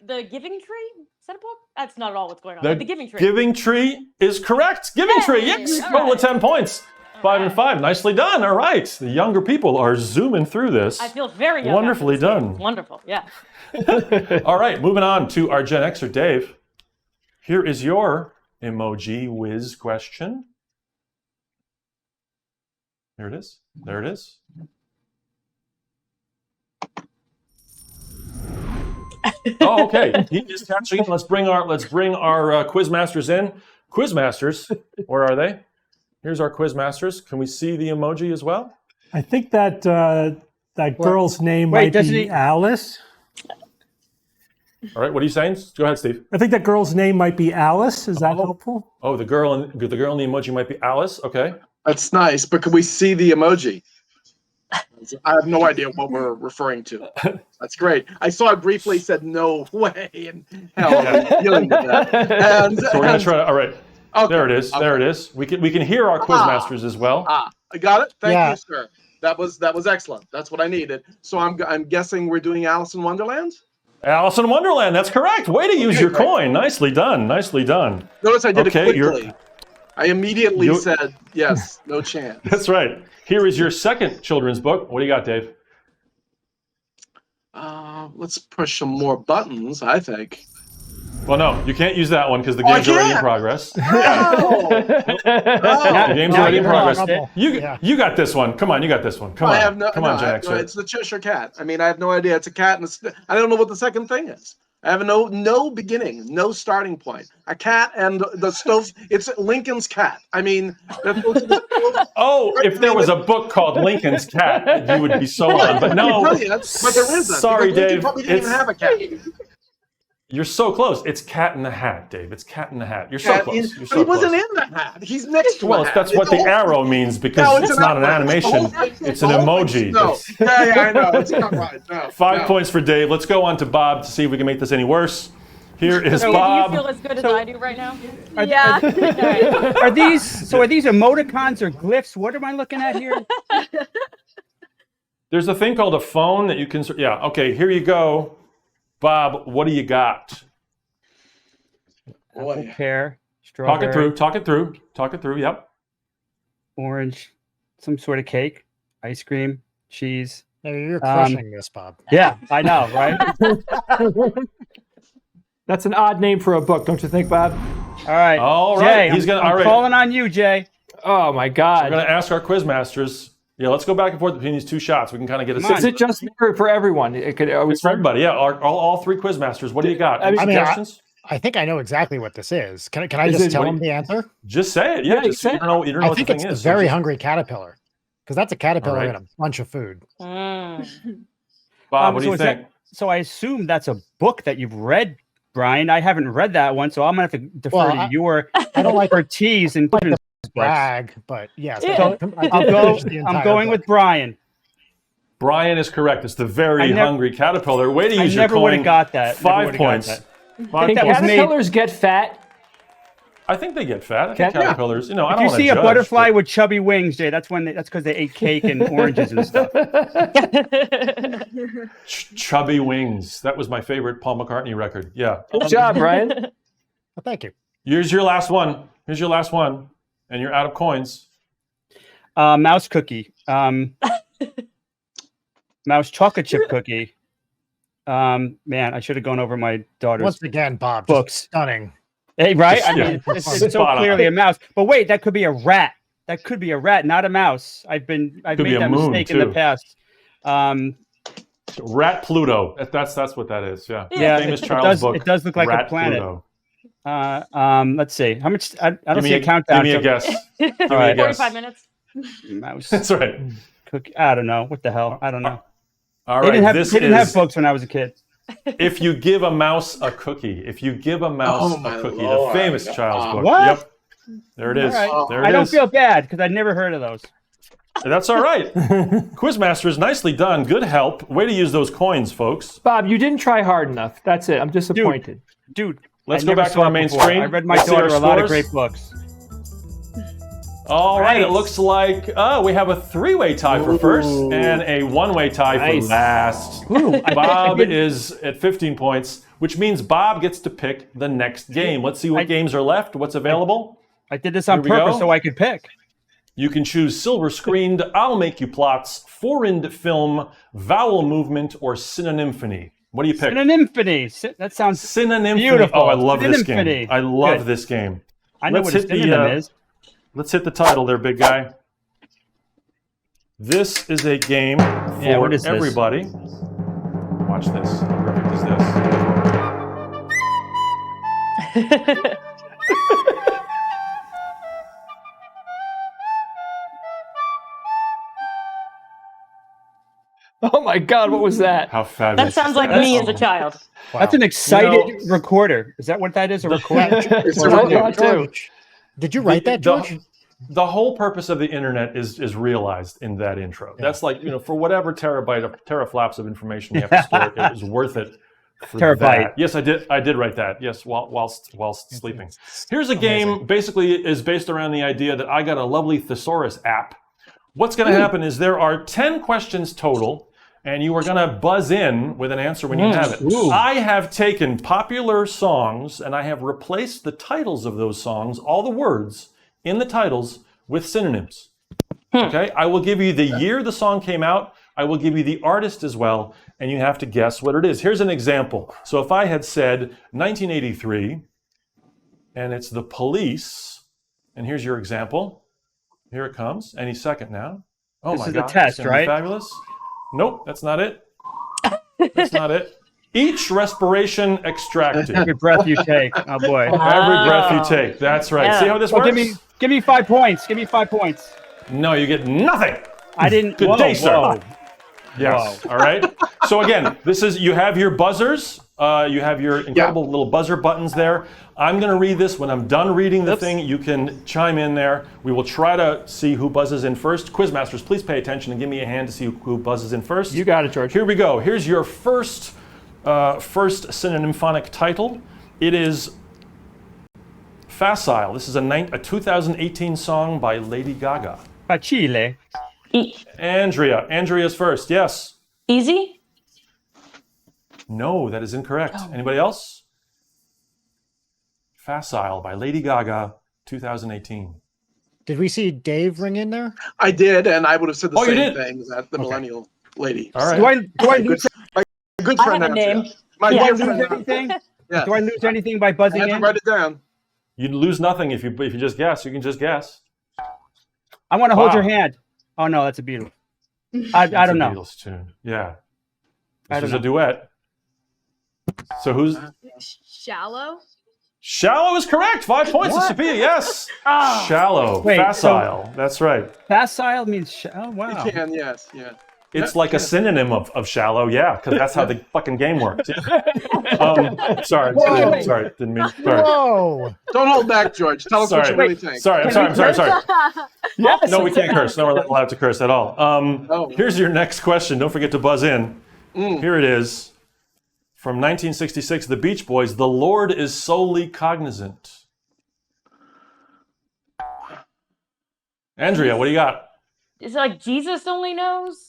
Speaker 6: Giving Tree? Is that a book? That's not at all what's going on. The Giving Tree.
Speaker 1: Giving Tree is correct. Giving Tree, yes.
Speaker 6: All
Speaker 1: Total of
Speaker 6: right.
Speaker 1: 10 points. 5 and 5. Nicely done. All right. The younger people are zooming through this.
Speaker 6: I feel very young.
Speaker 1: Wonderfully
Speaker 6: after this game.
Speaker 1: done.
Speaker 6: Wonderful, yeah.
Speaker 1: All right. Moving on to our Gen Xer, Dave. Here is your emoji whiz question. Here it is. There it is. Oh, okay. He is catching. Let's bring our quizmasters in. Quizmasters, where are they? Here's our quizmasters. Can we see the emoji as well?
Speaker 4: I think that that girl's name
Speaker 7: Wait,
Speaker 4: might
Speaker 7: doesn't
Speaker 4: be
Speaker 7: he-
Speaker 4: Alice.
Speaker 1: All right. What are you saying? Go ahead, Steve.
Speaker 4: I think that girl's name might be Alice. Is that helpful?
Speaker 1: Oh, the girl in the emoji might be Alice. Okay.
Speaker 3: That's nice, but can we see the emoji? I have no idea what we're referring to. That's great. I saw it briefly, said no way in hell I'm dealing with that. And,
Speaker 1: So we're gonna try. All right.
Speaker 3: okay,
Speaker 1: There it is.
Speaker 3: okay.
Speaker 1: There it is. We can hear our quizmasters as well.
Speaker 3: I got it. Thank
Speaker 8: Yeah.
Speaker 3: you, sir. That was excellent. That's what I needed. So I'm guessing we're doing Alice in Wonderland.
Speaker 1: Alice in Wonderland. That's correct. Way to use
Speaker 3: Okay,
Speaker 1: your
Speaker 3: great.
Speaker 1: coin. Nicely done. Nicely done.
Speaker 3: Notice I did
Speaker 1: Okay,
Speaker 3: it quickly. I immediately
Speaker 1: You-
Speaker 3: said yes. No chance.
Speaker 1: That's right. Here is your second children's book. What do you got, Dave?
Speaker 3: Let's push some more buttons. I think.
Speaker 1: Well, no, you can't use that one because the
Speaker 3: Oh, I
Speaker 1: game's already in
Speaker 3: can't!
Speaker 1: progress.
Speaker 3: Oh,
Speaker 1: The game's
Speaker 7: Now
Speaker 1: already in
Speaker 7: you're
Speaker 1: progress.
Speaker 7: wrong.
Speaker 1: You got this one. Come on, you got this one. Come on.
Speaker 3: I have no.
Speaker 1: Come on,
Speaker 3: no,
Speaker 1: Gen
Speaker 3: I-
Speaker 1: Xer.
Speaker 3: It's the Cheshire Cat. I mean, I have no idea. It's a cat, and I don't know what the second thing is. I have no beginning, no starting point. A cat and the stove. It's Lincoln's cat. I mean, that's supposed to be-
Speaker 1: Oh, if there was a book called Lincoln's Cat, you would be so on. But no,
Speaker 3: Brilliant, but there isn't.
Speaker 1: Sorry,
Speaker 3: because Lincoln
Speaker 1: Dave.
Speaker 3: probably didn't even have a cat.
Speaker 1: You're so close. It's Cat in the Hat, Dave. It's Cat in the Hat. You're so
Speaker 3: Cat
Speaker 1: close.
Speaker 3: in-
Speaker 1: You're
Speaker 3: but
Speaker 1: so
Speaker 3: he wasn't
Speaker 1: close.
Speaker 3: in the hat. He's next to
Speaker 1: Well,
Speaker 3: a hat.
Speaker 1: that's what
Speaker 3: It's
Speaker 1: the
Speaker 3: all-
Speaker 1: arrow means because
Speaker 3: No,
Speaker 1: it's not an
Speaker 3: outline.
Speaker 1: animation. It's an emoji.
Speaker 3: No.
Speaker 1: It's
Speaker 3: Yeah, I know. It's not right. No.
Speaker 1: 5
Speaker 3: no.
Speaker 1: points for Dave. Let's go on to Bob to see if we can make this any worse. Here is
Speaker 6: So
Speaker 1: Bob.
Speaker 6: do you feel as good as I do right now?
Speaker 5: Yeah.
Speaker 7: Are these emoticons or glyphs? What am I looking at here?
Speaker 1: There's a thing called a phone that you can. Yeah. Okay. Here you go, Bob. What do you got?
Speaker 7: Apple, pear,
Speaker 1: Talk
Speaker 7: strawberry,
Speaker 1: it through. Talk it through. Talk it through. Yep.
Speaker 7: orange, some sort of cake, ice cream, cheese.
Speaker 8: No, you're crushing this, Bob.
Speaker 7: Yeah, I know, right?
Speaker 2: That's an odd name for a book, don't you think, Bob?
Speaker 7: All right.
Speaker 1: All right.
Speaker 7: Jay,
Speaker 1: He's gonna.
Speaker 7: I'm
Speaker 1: All right.
Speaker 7: calling on you, Jay.
Speaker 2: Oh my
Speaker 1: We're
Speaker 2: God!
Speaker 1: gonna ask our quiz masters. Yeah. Let's go back and forth between these two shots. We can kind of get a
Speaker 7: Come on.
Speaker 1: sense.
Speaker 2: Is it just for everyone? It could.
Speaker 1: It's for everybody. Yeah. All three quiz masters. What do you got? Any
Speaker 8: I mean,
Speaker 1: suggestions?
Speaker 8: I think I know exactly what this is. Can I
Speaker 2: Is
Speaker 8: just
Speaker 2: it-
Speaker 8: tell
Speaker 1: what do
Speaker 8: him the answer?
Speaker 1: Just say it. Yeah.
Speaker 2: Yeah, you
Speaker 1: Just,
Speaker 2: say
Speaker 1: you
Speaker 2: it.
Speaker 1: don't know. You don't know
Speaker 8: I
Speaker 1: what the
Speaker 8: think
Speaker 1: thing
Speaker 8: it's
Speaker 1: is.
Speaker 8: the
Speaker 1: so
Speaker 8: very
Speaker 1: just-
Speaker 8: hungry caterpillar, because that's a caterpillar
Speaker 1: All right.
Speaker 8: and a bunch of food.
Speaker 1: Bob, what do you
Speaker 7: is
Speaker 1: think?
Speaker 7: so I assume that's a book that you've read, Brian. I haven't read that one, so I'm gonna have to defer
Speaker 8: Well,
Speaker 7: to your
Speaker 8: I don't like
Speaker 7: expertise in children's books.
Speaker 8: brag, but yes,
Speaker 6: Yeah.
Speaker 7: I'm going with Brian.
Speaker 1: Brian is correct. It's the very
Speaker 7: I never-
Speaker 1: hungry caterpillar. Way to
Speaker 7: I
Speaker 1: use your
Speaker 7: never would
Speaker 1: coin.
Speaker 7: have got that. Never
Speaker 1: 5
Speaker 7: would've got
Speaker 1: points.
Speaker 7: that.
Speaker 1: 5
Speaker 2: Think
Speaker 7: that was
Speaker 1: points.
Speaker 7: made-
Speaker 2: caterpillars get fat?
Speaker 1: I think they get fat. I think
Speaker 2: Yeah.
Speaker 1: caterpillars. You know, I
Speaker 7: If
Speaker 1: don't
Speaker 7: you
Speaker 1: want to
Speaker 7: see a
Speaker 1: judge,
Speaker 7: butterfly
Speaker 1: but-
Speaker 7: with chubby wings, Jay, that's because they ate cake and oranges and stuff.
Speaker 1: Chubby Wings. That was my favorite Paul McCartney record. Yeah.
Speaker 2: Good job, Brian.
Speaker 8: Well, thank you.
Speaker 1: Here's your last one. Here's your last one. And you're out of coins.
Speaker 7: Mouse cookie. Mouse chocolate chip cookie. Man, I should have gone over my daughter's
Speaker 8: Once again, Bob,
Speaker 7: books.
Speaker 8: just stunning.
Speaker 7: Hey, right? I
Speaker 1: Yeah.
Speaker 7: mean, it's
Speaker 1: Spot
Speaker 7: so
Speaker 1: on.
Speaker 7: clearly a mouse. But wait, that could be a rat. That could be a rat, not a mouse. I've
Speaker 1: Could
Speaker 7: made
Speaker 1: be a
Speaker 7: that
Speaker 1: moon,
Speaker 7: mistake in the
Speaker 1: too.
Speaker 7: past.
Speaker 1: Rat Pluto. That's what that is. Yeah.
Speaker 7: Yeah,
Speaker 1: Famous
Speaker 7: it
Speaker 1: child's
Speaker 7: does.
Speaker 1: book.
Speaker 7: It does look like
Speaker 1: Rat
Speaker 7: a planet.
Speaker 1: Pluto.
Speaker 7: Let's see. How much? I don't
Speaker 1: Give
Speaker 7: see
Speaker 1: me
Speaker 7: a countdown.
Speaker 1: Give me a
Speaker 7: so-
Speaker 1: guess. Give me a
Speaker 7: right.
Speaker 1: guess.
Speaker 6: 45 minutes.
Speaker 7: Mouse
Speaker 1: That's right.
Speaker 7: cookie. I don't know. What the hell? I don't know.
Speaker 1: All
Speaker 7: They
Speaker 1: right.
Speaker 7: didn't have.
Speaker 1: This
Speaker 7: They didn't have
Speaker 1: is
Speaker 7: books when I was a kid.
Speaker 1: If You Give a Mouse a Cookie. If You Give a Mouse
Speaker 3: Oh,
Speaker 1: a
Speaker 3: my
Speaker 1: Cookie.
Speaker 3: Lord.
Speaker 1: The famous child's book.
Speaker 7: What?
Speaker 1: Yep. There it is.
Speaker 7: All right.
Speaker 1: There it
Speaker 7: I don't
Speaker 1: is.
Speaker 7: feel bad because I'd never heard of those.
Speaker 1: That's all right. Quizmasters, nicely done. Good help. Way to use those coins, folks.
Speaker 2: Bob, you didn't try hard enough. That's it. I'm disappointed.
Speaker 7: Dude,
Speaker 1: Let's
Speaker 7: I
Speaker 1: go
Speaker 7: never
Speaker 1: back to
Speaker 7: saw
Speaker 1: our
Speaker 7: it
Speaker 1: main
Speaker 7: before.
Speaker 1: screen.
Speaker 7: I read my
Speaker 1: Let's see our
Speaker 7: daughter a lot of
Speaker 1: scores.
Speaker 7: great books.
Speaker 1: All right. It
Speaker 7: Nice.
Speaker 1: looks like we have a 3-way tie for first and a 1-way tie for
Speaker 2: Nice.
Speaker 1: last. Bob is at 15 points, which means Bob gets to pick the next game. Let's see what games are left, what's available.
Speaker 7: I did this on
Speaker 1: Here we
Speaker 7: purpose
Speaker 1: go.
Speaker 7: so I could pick.
Speaker 1: You can choose silver screened, I'll make you plots, foreign film, vowel movement, or synonymphony. What do you pick?
Speaker 7: Synonymphony. That sounds.
Speaker 1: Synonymphony.
Speaker 7: Beautiful.
Speaker 1: Oh, I love this game.
Speaker 7: Synonymphony.
Speaker 1: I love
Speaker 7: Good.
Speaker 1: this game.
Speaker 7: I know
Speaker 1: Let's
Speaker 7: what a
Speaker 1: hit the,
Speaker 7: synonym is.
Speaker 1: Let's hit the title there, big guy. This is a game for
Speaker 7: Yeah, what is this?
Speaker 1: everybody. Watch this. How perfect is this?
Speaker 2: Oh my God, what was that?
Speaker 1: How fabulous.
Speaker 6: That sounds like me as a child.
Speaker 7: That's an excited recorder. Is that what that is? A recorder?
Speaker 8: It's
Speaker 2: What I thought too.
Speaker 8: George, did you write that, George?
Speaker 1: The whole purpose of the internet is realized in that intro. That's like, for whatever teraflops of information you have to store, it was worth it. For
Speaker 7: Terabyte.
Speaker 1: that. Yes, I did write that. Yes, whilst sleeping. Here's a game basically is based around the idea that I got a lovely thesaurus app. What's going to happen is there are 10 questions total, and you are going to buzz in with an answer when you have it. I have taken popular songs and I have replaced the titles of those songs, all the words in the titles, with synonyms. Okay, I will give you the year the song came out. I will give you the artist as well, and you have to guess what it is. Here's an example. So if I had said 1983, and it's The Police, and here's your example. Here it comes. Any second now. Oh
Speaker 7: This
Speaker 1: my
Speaker 7: is
Speaker 1: God.
Speaker 7: a test,
Speaker 1: it's gonna be
Speaker 7: right?
Speaker 1: Fabulous. Nope, that's not it. That's not it. Each respiration extracted.
Speaker 7: Every breath you take. Oh boy.
Speaker 1: Every breath you take. That's right.
Speaker 6: Yeah.
Speaker 1: See how this
Speaker 7: Well,
Speaker 1: works?
Speaker 7: give me 5 points. Give me 5 points.
Speaker 1: No, you get nothing.
Speaker 7: I didn't.
Speaker 1: Good
Speaker 7: whoa,
Speaker 1: day, sir.
Speaker 7: whoa.
Speaker 1: Yes. All right. So again, you have your buzzers. You have your incredible little buzzer buttons there. I'm going to read this. When I'm done reading the thing, you can chime in there. We will try to see who buzzes in first. Quizmasters, please pay attention and give me a hand to see who buzzes in first.
Speaker 2: You got it, George.
Speaker 1: Here we go. Here's your first synonymphonic title. It is Facile. This is a 2018 song by Lady Gaga.
Speaker 7: Facile.
Speaker 1: Andrea. Andrea's first. Yes.
Speaker 6: Easy?
Speaker 1: No, that is incorrect. Anybody else? Facile by Lady Gaga, 2018.
Speaker 8: Did we see Dave ring in there?
Speaker 3: I did, and I would have said the
Speaker 1: Oh, you
Speaker 3: same
Speaker 1: did?
Speaker 3: thing as the millennial lady.
Speaker 1: All right.
Speaker 7: Do I
Speaker 3: My
Speaker 7: lose,
Speaker 3: good
Speaker 6: I
Speaker 3: friend
Speaker 6: have a
Speaker 3: Andrea.
Speaker 6: name.
Speaker 3: My
Speaker 7: do I
Speaker 3: dear
Speaker 7: lose
Speaker 3: friend.
Speaker 7: anything?
Speaker 3: Yeah.
Speaker 7: Do I lose anything by
Speaker 3: I
Speaker 7: buzzing
Speaker 3: had to
Speaker 7: in?
Speaker 3: write it down.
Speaker 1: You'd lose nothing if you just guess. You can just guess.
Speaker 7: I want to hold your
Speaker 1: Wow.
Speaker 7: hand. Oh no, that's a Beatle. I
Speaker 1: It's
Speaker 7: don't
Speaker 1: a
Speaker 7: know.
Speaker 1: Beatles tune. Yeah.
Speaker 7: I
Speaker 1: This
Speaker 7: don't
Speaker 1: is
Speaker 7: know.
Speaker 1: a duet. So who's
Speaker 5: Shallow.
Speaker 1: Shallow is correct. 5 points to Sophia. Yes.
Speaker 6: Ah.
Speaker 1: Shallow.
Speaker 7: Wait,
Speaker 1: Facile. That's right.
Speaker 7: Facile means oh wow.
Speaker 3: You can, yes, yeah.
Speaker 1: It's like a synonym of shallow. Yeah, because that's how the fucking game works. Yeah. Sorry.
Speaker 8: Whoa.
Speaker 1: Sorry. Didn't mean. Sorry.
Speaker 8: Whoa!
Speaker 3: Don't hold back, George. Tell us what
Speaker 1: Sorry.
Speaker 3: you really think.
Speaker 1: Sorry. I'm sorry.
Speaker 7: Yes,
Speaker 1: No, we can't curse. No, we're not allowed to curse at all.
Speaker 3: Oh.
Speaker 1: Here's your next question. Don't forget to buzz in.
Speaker 3: Mm.
Speaker 1: Here it is. From 1966, The Beach Boys, The Lord is Solely Cognizant. Andrea, what do you got?
Speaker 6: Is it like Jesus only knows?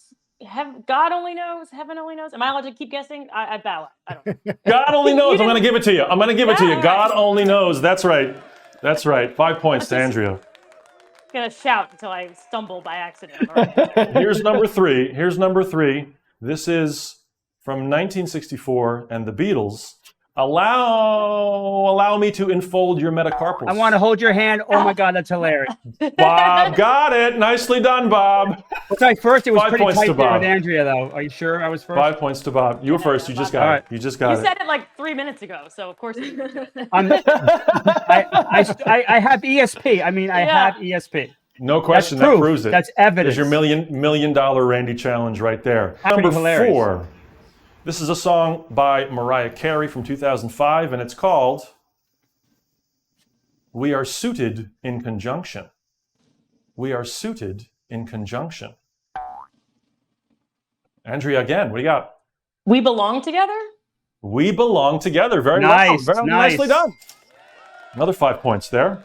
Speaker 6: God only knows? Heaven only knows? Am I allowed to keep guessing? I bow out. I don't know.
Speaker 1: God only knows. I'm going to give it to you. I'm going to give it to you.
Speaker 6: Yeah.
Speaker 1: God only knows. That's right. That's right. 5 points to Andrea.
Speaker 6: I'm gonna shout until I stumble by accident. All right.
Speaker 1: Here's number three. This is from 1964 and the Beatles. Allow me to enfold your metacarpals.
Speaker 7: I want to hold your hand. Oh my God, that's hilarious.
Speaker 1: Bob got it. Nicely done, Bob.
Speaker 7: Okay, first it was
Speaker 1: 5
Speaker 7: pretty
Speaker 1: points
Speaker 7: tight
Speaker 1: to
Speaker 7: there
Speaker 1: Bob.
Speaker 7: with Andrea, though. Are you sure I was first?
Speaker 1: 5 points to Bob. You were first. You just got
Speaker 7: All
Speaker 1: it.
Speaker 7: right.
Speaker 1: You just
Speaker 6: You
Speaker 1: got it.
Speaker 6: said it like 3 minutes ago, so of course.
Speaker 7: I have ESP. I mean, I
Speaker 6: Yeah.
Speaker 7: have ESP.
Speaker 1: No question.
Speaker 7: That's
Speaker 1: That
Speaker 7: proof.
Speaker 1: proves it.
Speaker 7: That's evidence.
Speaker 1: There's your $million Randy challenge right there.
Speaker 7: Pretty
Speaker 1: Number
Speaker 7: hilarious.
Speaker 1: 4. This is a song by Mariah Carey from 2005, and it's called We Are Suited in Conjunction. We Are Suited in Conjunction. Andrea, again, what do you got?
Speaker 6: We belong together?
Speaker 1: We Belong Together. Very
Speaker 7: Nice,
Speaker 1: well. Very
Speaker 7: nice.
Speaker 1: nicely done. Another 5 points there.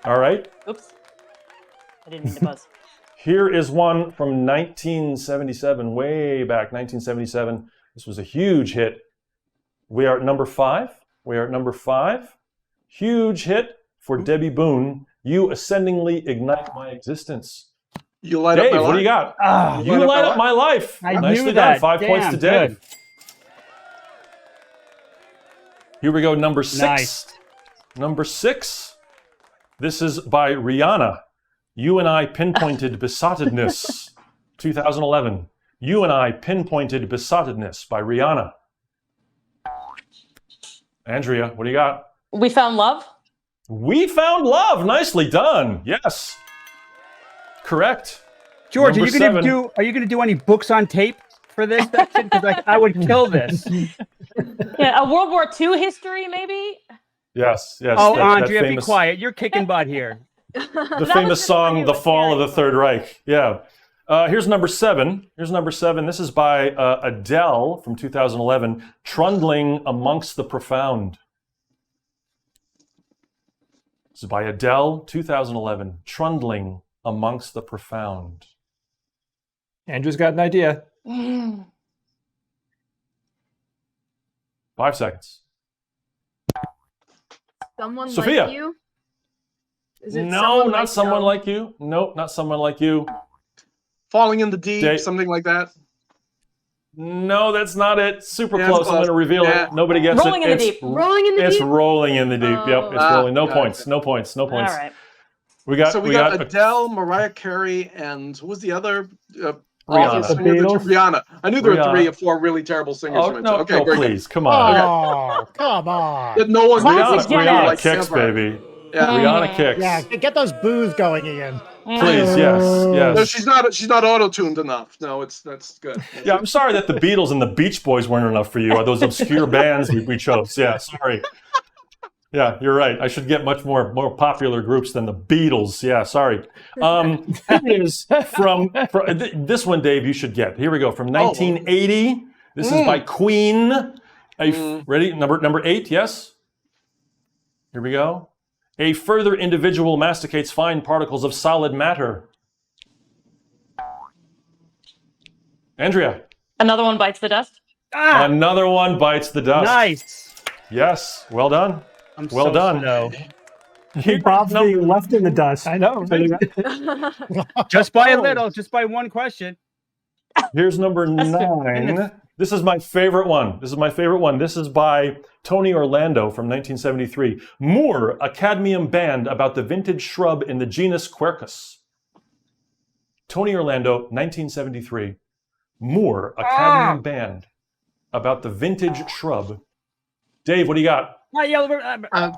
Speaker 1: All right.
Speaker 6: Oops. I didn't mean to buzz.
Speaker 1: Here is one from 1977, way back, 1977. This was a huge hit. We are at number 5. We are at number 5. Huge hit for Debbie Boone. You Ascendingly Ignite My Existence.
Speaker 3: You light
Speaker 1: Dave,
Speaker 3: up my
Speaker 1: what do you
Speaker 3: life.
Speaker 1: got?
Speaker 7: Ah,
Speaker 1: You light up my life.
Speaker 7: I
Speaker 1: Nicely
Speaker 7: knew
Speaker 1: done.
Speaker 7: that.
Speaker 1: 5 points to
Speaker 7: Damn,
Speaker 1: Dave. Here we go, number 6.
Speaker 7: Nice.
Speaker 1: Number 6. This is by Rihanna. You and I Pinpointed Besottedness, 2011. You and I Pinpointed Besottedness by Rihanna. Andrea, what do you got?
Speaker 6: We found love?
Speaker 1: We Found Love. Nicely done. Yes. Correct.
Speaker 7: George,
Speaker 1: Number
Speaker 7: are you gonna do any books on tape for this section? Because I would kill this.
Speaker 6: Yeah, a World War II history, maybe?
Speaker 1: Yes.
Speaker 7: Oh,
Speaker 1: that
Speaker 7: Andrea, be
Speaker 1: famous,
Speaker 7: quiet. You're kicking butt here.
Speaker 1: The famous song, The Fall of the Third Reich. Yeah. Here's number 7. This is by Adele from 2011, Trundling Amongst the Profound. This is by Adele, 2011, Trundling Amongst the Profound.
Speaker 2: Andrew's got an idea.
Speaker 1: 5 seconds.
Speaker 5: Someone
Speaker 1: Sophia.
Speaker 5: like you. Is it
Speaker 1: No, not someone
Speaker 5: you?
Speaker 1: like you. Nope, not someone like you.
Speaker 3: Falling in the deep,
Speaker 1: Dave.
Speaker 3: something like that.
Speaker 1: No, that's not it. Super
Speaker 3: Yeah,
Speaker 1: close.
Speaker 3: it's
Speaker 1: I'm going to
Speaker 3: close.
Speaker 1: reveal
Speaker 3: Yeah.
Speaker 1: it. Nobody gets
Speaker 6: Rolling
Speaker 1: it.
Speaker 6: in the
Speaker 1: It's
Speaker 6: deep.
Speaker 5: Rolling in the
Speaker 1: It's
Speaker 5: deep.
Speaker 1: rolling in the deep. Yep, it's
Speaker 5: Oh.
Speaker 1: rolling. No
Speaker 3: got
Speaker 1: points.
Speaker 3: it.
Speaker 1: No points. No
Speaker 6: All
Speaker 1: points.
Speaker 6: right.
Speaker 1: We got.
Speaker 3: So we got Adele, Mariah Carey, and who was the other?
Speaker 1: Rihanna.
Speaker 3: singer that you-
Speaker 2: The Beatles?
Speaker 3: Rihanna. I knew there were
Speaker 1: Rihanna.
Speaker 3: 3 or 4 really terrible singers.
Speaker 1: Oh
Speaker 3: you mentioned.
Speaker 1: no!
Speaker 3: Okay,
Speaker 1: No,
Speaker 3: very good.
Speaker 1: please, come on.
Speaker 8: Oh, come on.
Speaker 3: That no one
Speaker 6: Classic
Speaker 3: really
Speaker 6: Gen X.
Speaker 1: Rihanna
Speaker 3: like
Speaker 1: kicks,
Speaker 3: ever.
Speaker 1: baby.
Speaker 3: Yeah.
Speaker 1: Rihanna kicks.
Speaker 8: Yeah, get those boos going again.
Speaker 1: Please, yes,
Speaker 3: No,
Speaker 1: yes.
Speaker 3: she's not auto-tuned enough. No, that's good.
Speaker 1: Yeah, I'm sorry that the Beatles and the Beach Boys weren't enough for you. Or those obscure bands we chose. Yeah, sorry. Yeah, you're right. I should get much more popular groups than the Beatles. Yeah, sorry. Here it is from this one, Dave. You should get. Here we go from 1980. This is by Queen. Are you ready? Number 8. Yes. Here we go. A further individual masticates fine particles of solid matter. Andrea.
Speaker 6: Another one bites the dust.
Speaker 7: Ah,
Speaker 1: Another one bites the dust.
Speaker 7: nice.
Speaker 1: Yes, well done.
Speaker 7: I'm
Speaker 1: Well
Speaker 7: so
Speaker 1: done.
Speaker 7: slow.
Speaker 1: Here's
Speaker 4: Bob's
Speaker 1: number-
Speaker 4: being left in the dust.
Speaker 2: I know.
Speaker 7: Just by a little, just by one question.
Speaker 1: Here's number 9. This is my favorite one. This is by Tony Orlando from 1973. Moore, a cadmium band about the vintage shrub in the genus Quercus. Tony Orlando, 1973. Moore, a cadmium band about the vintage shrub. Dave, what do you got?
Speaker 7: My yellow.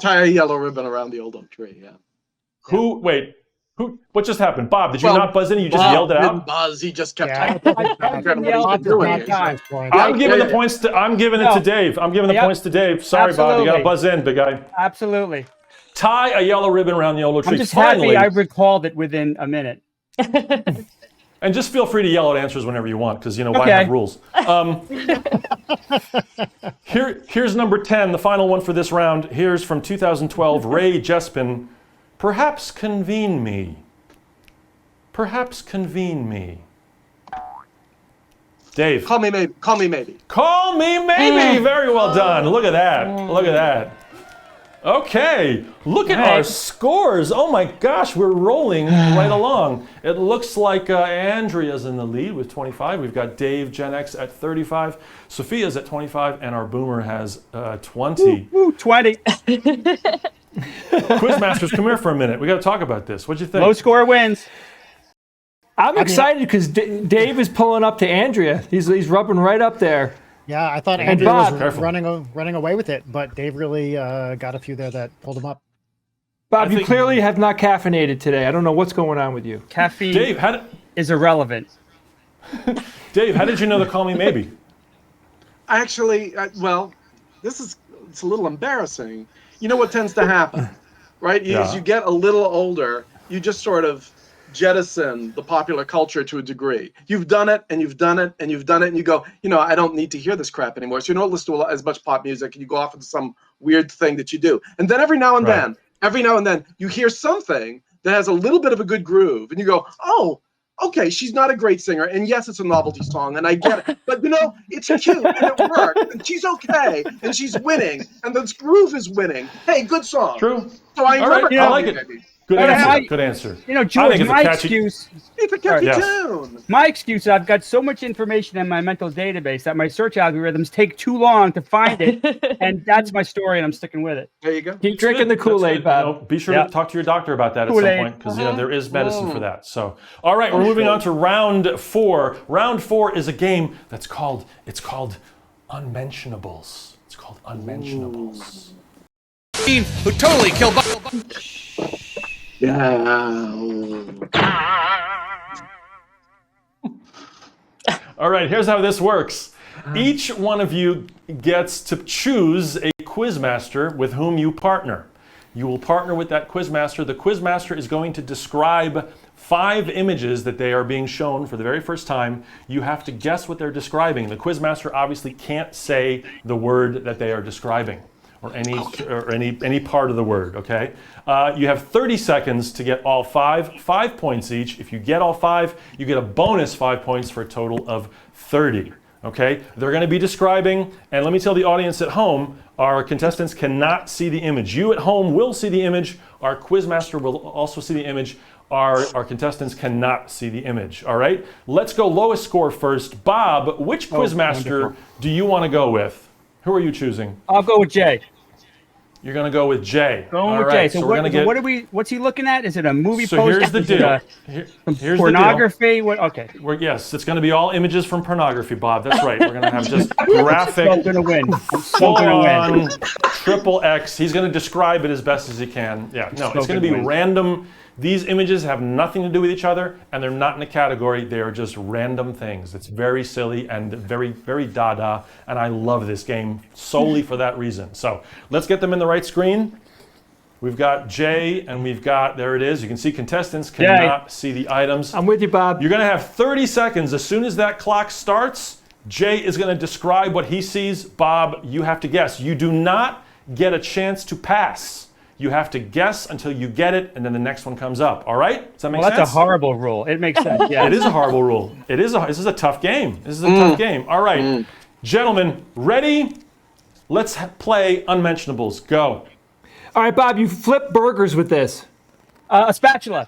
Speaker 3: Tie a yellow ribbon around the old oak tree. Yeah.
Speaker 1: Who? What just happened? Bob, did you
Speaker 3: Well,
Speaker 1: not buzz in? You just
Speaker 3: Bob
Speaker 1: yelled it
Speaker 3: didn't
Speaker 1: out?
Speaker 3: buzz. He just kept
Speaker 8: Yeah.
Speaker 3: typing.
Speaker 7: I
Speaker 3: What
Speaker 7: yelled
Speaker 3: are you
Speaker 7: at the
Speaker 3: doing
Speaker 7: wrong
Speaker 3: here?
Speaker 7: time.
Speaker 1: I'm giving the
Speaker 3: yeah.
Speaker 1: points to. I'm giving it
Speaker 7: No.
Speaker 1: to Dave. I'm giving the
Speaker 7: Yep.
Speaker 1: points to Dave. Sorry, Bob. You got to
Speaker 7: Absolutely.
Speaker 1: buzz in, big guy.
Speaker 7: Absolutely.
Speaker 1: Tie a yellow ribbon around the yellow tree.
Speaker 7: I'm just
Speaker 1: Finally,
Speaker 7: happy I recalled it within a minute.
Speaker 1: and just feel free to yell at answers whenever you want, because why
Speaker 7: Okay.
Speaker 1: have rules? Here's number 10, the final one for this round. Here's from 2012, Ray Jespin. Perhaps convene me. Perhaps convene me. Dave.
Speaker 3: Call me maybe. Call me maybe.
Speaker 1: Call me maybe. Very well done. Look at that. Look at that. Okay. Look at our scores. Oh my gosh, we're rolling right along. It looks like Andrea's in the lead with 25. We've got Dave, GenX at 35. Sophia's at 25, and our boomer has 20.
Speaker 7: Woo, 20.
Speaker 1: Quizmasters, come here for a minute. We got to talk about this. What'd you think?
Speaker 7: Low score wins.
Speaker 2: I'm excited because Dave is pulling up to Andrea. He's rubbing right up there.
Speaker 8: Yeah, I thought
Speaker 2: And
Speaker 8: Andrew was
Speaker 2: Bob.
Speaker 1: Careful.
Speaker 8: running away with it, but Dave really got a few there that pulled him up.
Speaker 2: Bob,
Speaker 1: I
Speaker 2: you
Speaker 1: think-
Speaker 2: clearly have not caffeinated today. I don't know what's going on with you.
Speaker 7: Caffeine
Speaker 1: Dave,
Speaker 7: is irrelevant.
Speaker 1: Dave, how did you know to call me maybe?
Speaker 3: Actually, well, it's a little embarrassing. You know what tends to happen, right? As you get a little older, you just sort of jettison the popular culture to a degree. You've done it, and you've done it, and you've done it, and you go, I don't need to hear this crap anymore. So you don't listen to as much pop music, and you go off into some weird thing that you do. And then every now and then, you hear something that has a little bit of a good groove, and you go, oh, okay, she's not a great singer, and yes, it's a novelty song, and I get it. But it's cute, and it works, and she's okay, and she's winning, and the groove is winning. Hey, good song.
Speaker 1: True.
Speaker 3: So I
Speaker 1: All right,
Speaker 3: remember
Speaker 1: I like
Speaker 3: Call Me
Speaker 1: it.
Speaker 3: Maybe.
Speaker 1: Good
Speaker 7: Yeah,
Speaker 1: answer.
Speaker 7: my-
Speaker 1: Good answer. I
Speaker 7: George,
Speaker 1: think it's a
Speaker 7: my
Speaker 1: catchy-
Speaker 7: excuse.
Speaker 3: It's a catchy
Speaker 1: Yes.
Speaker 3: tune.
Speaker 7: My excuse is I've got so much information in my mental database that my search algorithms take too long to find it, and that's my story, and I'm sticking with it.
Speaker 3: There you go.
Speaker 2: Keep drinking the
Speaker 1: That's
Speaker 2: Kool-Aid,
Speaker 1: good.
Speaker 2: Bob.
Speaker 1: Be sure
Speaker 7: Yeah.
Speaker 1: to talk to your doctor about that at
Speaker 7: Kool-Aid.
Speaker 1: some point, because there is medicine for that. So, all right, we're moving on to round 4. Round 4 is a game that's called Unmentionables. It's called Unmentionables.
Speaker 9: Who totally killed
Speaker 3: Yeah.
Speaker 1: All right, here's how this works. Each one of you gets to choose a quizmaster with whom you partner. You will partner with that quizmaster. The quizmaster is going to describe 5 images that they are being shown for the very first time. You have to guess what they're describing. The quizmaster obviously can't say the word that they are describing, or any part of the word, okay? You have 30 seconds to get all 5 points each. If you get all 5, you get a bonus 5 points for a total of 30, okay? They're gonna be describing, and let me tell the audience at home, our contestants cannot see the image. You at home will see the image. Our quizmaster will also see the image. Our contestants cannot see the image, all right? Let's go lowest score first. Bob, which quizmaster
Speaker 7: wonderful.
Speaker 1: do you wanna go with? Who are you choosing?
Speaker 7: I'll go with Jay.
Speaker 1: You're gonna go with Jay.
Speaker 7: Going
Speaker 1: All
Speaker 7: with
Speaker 1: right,
Speaker 7: Jay. So,
Speaker 1: we're
Speaker 7: what,
Speaker 1: gonna
Speaker 7: so
Speaker 1: get.
Speaker 7: what are we? What's he looking at? Is it a movie
Speaker 1: So
Speaker 7: poster?
Speaker 1: here's the
Speaker 7: Is it
Speaker 1: deal.
Speaker 7: a
Speaker 1: Here's the deal.
Speaker 7: pornography? What? Okay.
Speaker 1: Yes, it's gonna be all images from pornography, Bob. That's right. We're gonna have just
Speaker 7: I'm
Speaker 1: graphic,
Speaker 7: gonna win. I'm so
Speaker 1: full
Speaker 7: gonna win.
Speaker 1: on, triple X. He's gonna describe it as best as he can. Yeah, no,
Speaker 7: So
Speaker 1: it's gonna be
Speaker 7: gonna win.
Speaker 1: random. These images have nothing to do with each other, and they're not in a category. They are just random things. It's very silly and very, very dada, and I love this game solely for that reason. So let's get them in the right screen. We've got Jay, and we've got, there it is. You can see contestants cannot see the items.
Speaker 2: I'm with you, Bob.
Speaker 1: You're gonna have 30 seconds. As soon as that clock starts, Jay is gonna describe what he sees. Bob, you have to guess. You do not get a chance to pass. You have to guess until you get it, and then the next one comes up. All right? Does that make
Speaker 7: Well,
Speaker 1: sense?
Speaker 7: that's a horrible rule. It makes sense. Yeah.
Speaker 1: It is a horrible rule. This is a tough game. This is a tough game. All right, gentlemen, ready? Let's play Unmentionables. Go.
Speaker 2: All right, Bob, you flip burgers with this.
Speaker 7: A spatula.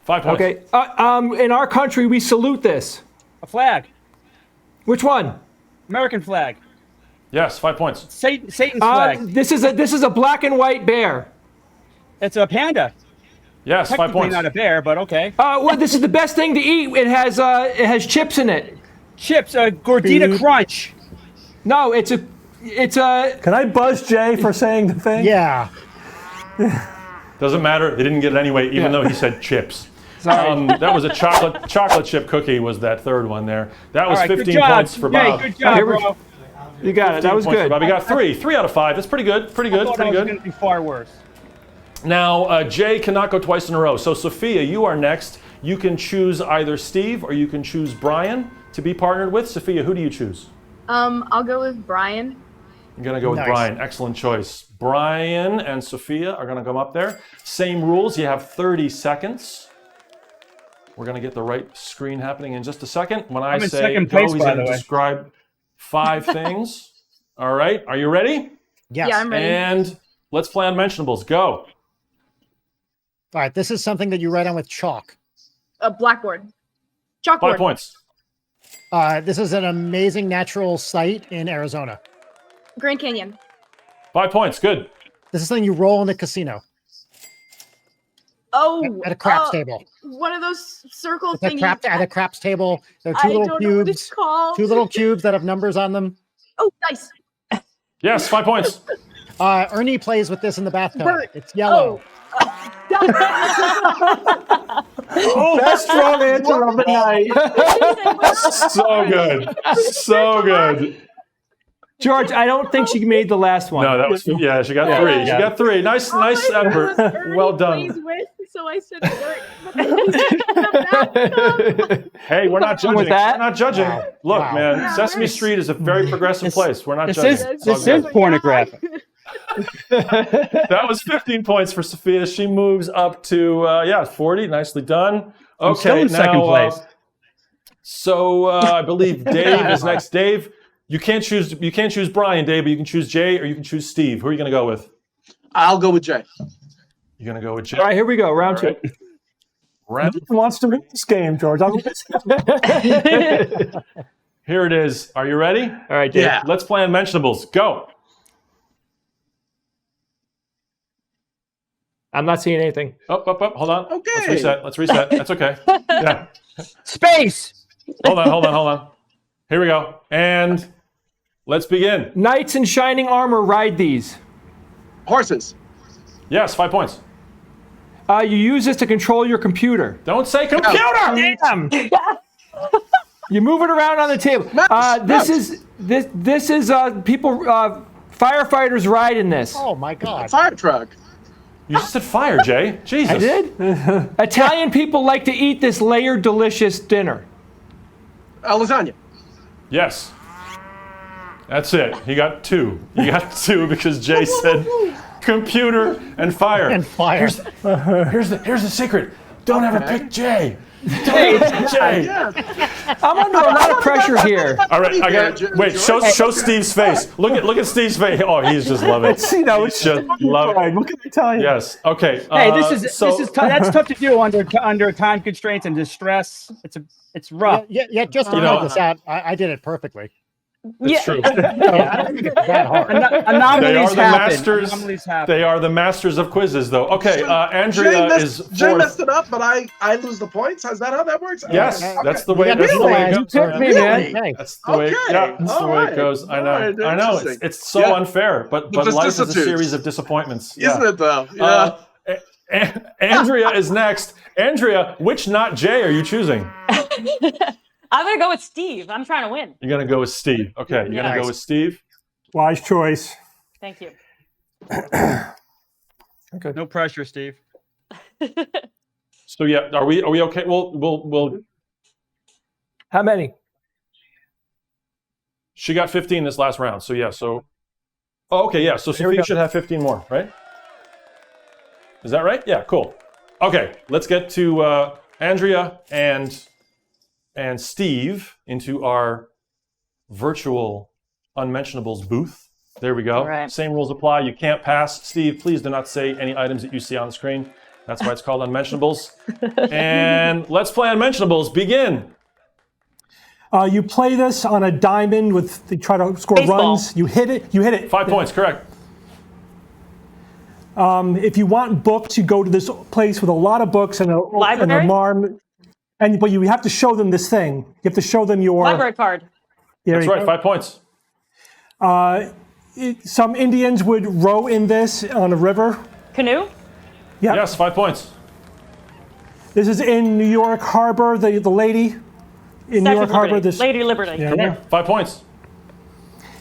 Speaker 1: 5 points.
Speaker 2: Okay. In our country, we salute this.
Speaker 7: A flag.
Speaker 2: Which one?
Speaker 7: American flag.
Speaker 1: Yes, 5 points.
Speaker 7: Satan's flag.
Speaker 2: This is a black and white bear.
Speaker 7: It's a panda.
Speaker 1: Yes, 5
Speaker 7: Technically
Speaker 1: points.
Speaker 7: not a bear, but okay.
Speaker 2: Well, this is the best thing to eat. It has chips in it.
Speaker 7: Chips. Gordita Crunch.
Speaker 2: No, it's a.
Speaker 4: Can I buzz Jay for saying the thing?
Speaker 8: Yeah.
Speaker 1: Doesn't matter. They didn't get it anyway, even though he said chips. That was a chocolate chip cookie. Was that third one there? That was
Speaker 7: All right,
Speaker 1: 15
Speaker 7: good job.
Speaker 1: points for Bob.
Speaker 7: Hey, good job, bro.
Speaker 2: You got it. That was
Speaker 1: 15 points for
Speaker 2: good.
Speaker 1: Bob. You got 3 out of 5. That's pretty good. Pretty good.
Speaker 7: I thought
Speaker 1: Pretty
Speaker 7: I was
Speaker 1: good.
Speaker 7: going to be far worse.
Speaker 1: Now, Jay cannot go twice in a row. So, Sophia, you are next. You can choose either Steve or you can choose Brian to be partnered with. Sophia, who do you choose?
Speaker 5: I'll go with Brian.
Speaker 1: I'm going to go with
Speaker 8: Nice.
Speaker 1: Brian. Excellent choice. Brian and Sophia are going to come up there. Same rules. You have 30 seconds. We're going to get the right screen happening in just a second. When I
Speaker 7: I'm in
Speaker 1: say
Speaker 7: second
Speaker 1: go,
Speaker 7: place,
Speaker 1: he's
Speaker 7: by
Speaker 1: going
Speaker 7: the
Speaker 1: to
Speaker 7: way.
Speaker 1: describe 5 things. All right. Are you ready?
Speaker 8: Yes.
Speaker 5: Yeah, I'm ready.
Speaker 1: And let's play Unmentionables. Go.
Speaker 8: All right. This is something that you write on with chalk.
Speaker 5: A blackboard.
Speaker 1: 5
Speaker 5: Chalkboard.
Speaker 1: points.
Speaker 8: This is an amazing natural site in Arizona.
Speaker 5: Grand Canyon.
Speaker 1: 5 points. Good.
Speaker 8: This is something you roll in the casino
Speaker 5: Oh.
Speaker 8: at a craps table.
Speaker 5: One of those circle
Speaker 8: It's at a craps table. There are
Speaker 5: I
Speaker 8: two little
Speaker 5: don't know what it's
Speaker 8: cubes.
Speaker 5: called.
Speaker 8: Two little cubes that have numbers on them.
Speaker 5: Oh, nice.
Speaker 1: Yes, 5 points.
Speaker 8: Ernie plays with this in the bathtub.
Speaker 5: Bert.
Speaker 8: It's yellow.
Speaker 4: Best strong answer of the night.
Speaker 1: So good. So good.
Speaker 2: George, I don't think she made the last one.
Speaker 1: No, that was, yeah, she got 3. She got 3. Nice effort. Well done.
Speaker 5: So I said
Speaker 1: Hey, we're not judging.
Speaker 2: With that?
Speaker 1: We're not judging.
Speaker 8: Wow.
Speaker 1: Look,
Speaker 8: Wow.
Speaker 1: man,
Speaker 5: Yeah,
Speaker 1: Sesame
Speaker 5: we're-
Speaker 1: Street is a very progressive place. We're not
Speaker 7: This
Speaker 1: judging.
Speaker 7: is this is pornographic.
Speaker 1: That was 15 points for Sophia. She moves up to 40. Nicely done.
Speaker 7: I'm still
Speaker 1: Okay,
Speaker 7: in second place.
Speaker 1: I believe Dave is next. Dave, you can't choose Brian, Dave, but you can choose Jay or you can choose Steve. Who are you going to go with?
Speaker 3: I'll go with Jay.
Speaker 1: You're going to go with Jay.
Speaker 2: All right, here we go. Round
Speaker 1: All right.
Speaker 2: two.
Speaker 1: Round
Speaker 4: Who wants to win this game, George?
Speaker 1: Here it is. Are you ready?
Speaker 2: All right, Dave.
Speaker 3: Yeah.
Speaker 1: Let's play Unmentionables. Go.
Speaker 2: I'm not seeing anything.
Speaker 1: Up. Hold on.
Speaker 3: Okay.
Speaker 1: Let's reset. That's okay. Yeah.
Speaker 7: Space.
Speaker 1: Hold on. Here we go. And let's begin.
Speaker 2: Knights in shining armor ride these.
Speaker 3: Horses.
Speaker 1: Yes, 5 points.
Speaker 2: You use this to control your computer.
Speaker 1: Don't say computer.
Speaker 2: Damn! You move it around on the table. This is people. Firefighters ride in this.
Speaker 8: Oh my God.
Speaker 3: Fire truck.
Speaker 1: You just said fire, Jay. Jesus.
Speaker 2: I did. Italian people like to eat this layered, delicious dinner.
Speaker 3: Lasagna.
Speaker 1: Yes. That's it. He got 2. You got 2 because Jay said computer and fire.
Speaker 8: And fire.
Speaker 1: Here's the secret. Don't ever pick Jay. Don't ever pick Jay.
Speaker 3: Yeah.
Speaker 2: I'm under a lot of pressure here.
Speaker 1: All right, I got. Wait, show Steve's face. Look at Steve's face. Oh, he's just loving it.
Speaker 4: You know,
Speaker 1: He's
Speaker 4: it's
Speaker 1: just loving it.
Speaker 4: Look at the Italian.
Speaker 1: Yes. Okay.
Speaker 7: Hey, this is
Speaker 1: so,
Speaker 7: that's tough to do under time constraints and distress. It's rough.
Speaker 8: Yeah, just to
Speaker 1: You know-
Speaker 8: point this out, I did it perfectly.
Speaker 1: It's true.
Speaker 8: I don't think it's that hard.
Speaker 7: Anomalies happen.
Speaker 1: masters.
Speaker 7: Anomalies happen.
Speaker 1: They are the masters of quizzes, though. Okay, Andrea
Speaker 3: Jay
Speaker 1: is
Speaker 3: Jay
Speaker 1: fourth.
Speaker 3: messed it up, but I lose the points. Is that how that works?
Speaker 1: Yes,
Speaker 3: Okay.
Speaker 1: that's the way.
Speaker 8: Yeah,
Speaker 1: That's the way it
Speaker 8: really?
Speaker 1: goes.
Speaker 2: Pick me, man.
Speaker 8: Hey,
Speaker 1: That's the way.
Speaker 3: Okay,
Speaker 1: Yeah, that's the
Speaker 3: all
Speaker 1: way it
Speaker 3: right,
Speaker 1: goes. I know.
Speaker 3: all right,
Speaker 1: I know.
Speaker 3: interesting. Yeah.
Speaker 1: unfair, but
Speaker 3: Just
Speaker 1: life is a
Speaker 3: vicissitudes.
Speaker 1: series of disappointments.
Speaker 3: Isn't
Speaker 1: Yeah.
Speaker 3: it though? Yeah.
Speaker 1: Andrea is next. Andrea, which not Jay are you choosing?
Speaker 6: I'm gonna go with Steve. I'm trying to win.
Speaker 1: You're gonna go with Steve. Okay, you're gonna go with Steve.
Speaker 4: Wise choice.
Speaker 6: Thank you.
Speaker 7: No pressure, Steve.
Speaker 1: So yeah, are we okay? We'll.
Speaker 2: How many?
Speaker 1: She got 15 this last round. So yeah. So. Oh, okay. Yeah. So
Speaker 2: Here we
Speaker 1: Sophia
Speaker 2: go.
Speaker 1: should have 15 more, right? Is that right? Yeah, cool. Okay, let's get to Andrea and Steve into our virtual Unmentionables booth. There we go.
Speaker 6: All right.
Speaker 1: Same rules apply. You can't pass. Steve, please do not say any items that you see on the screen. That's why it's called Unmentionables. And let's play Unmentionables. Begin.
Speaker 4: You play this on a diamond with, you try to score
Speaker 6: Baseball.
Speaker 4: runs. You hit it.
Speaker 1: 5 points, correct.
Speaker 4: If you want books, you go to this place with a lot of books and a
Speaker 6: Library?
Speaker 4: marm. But you have to show them this thing. You have to show them your
Speaker 6: Library card.
Speaker 4: There
Speaker 1: That's
Speaker 4: you
Speaker 1: right,
Speaker 4: go.
Speaker 1: 5 points.
Speaker 4: Some Indians would row in this on a river.
Speaker 6: Canoe?
Speaker 4: Yeah.
Speaker 1: Yes, 5 points.
Speaker 4: This is in New York Harbor. The lady in New
Speaker 6: Statue
Speaker 4: York
Speaker 6: of
Speaker 4: Harbor.
Speaker 6: Liberty.
Speaker 4: This
Speaker 6: Lady Liberty.
Speaker 4: Yeah.
Speaker 1: 5 points.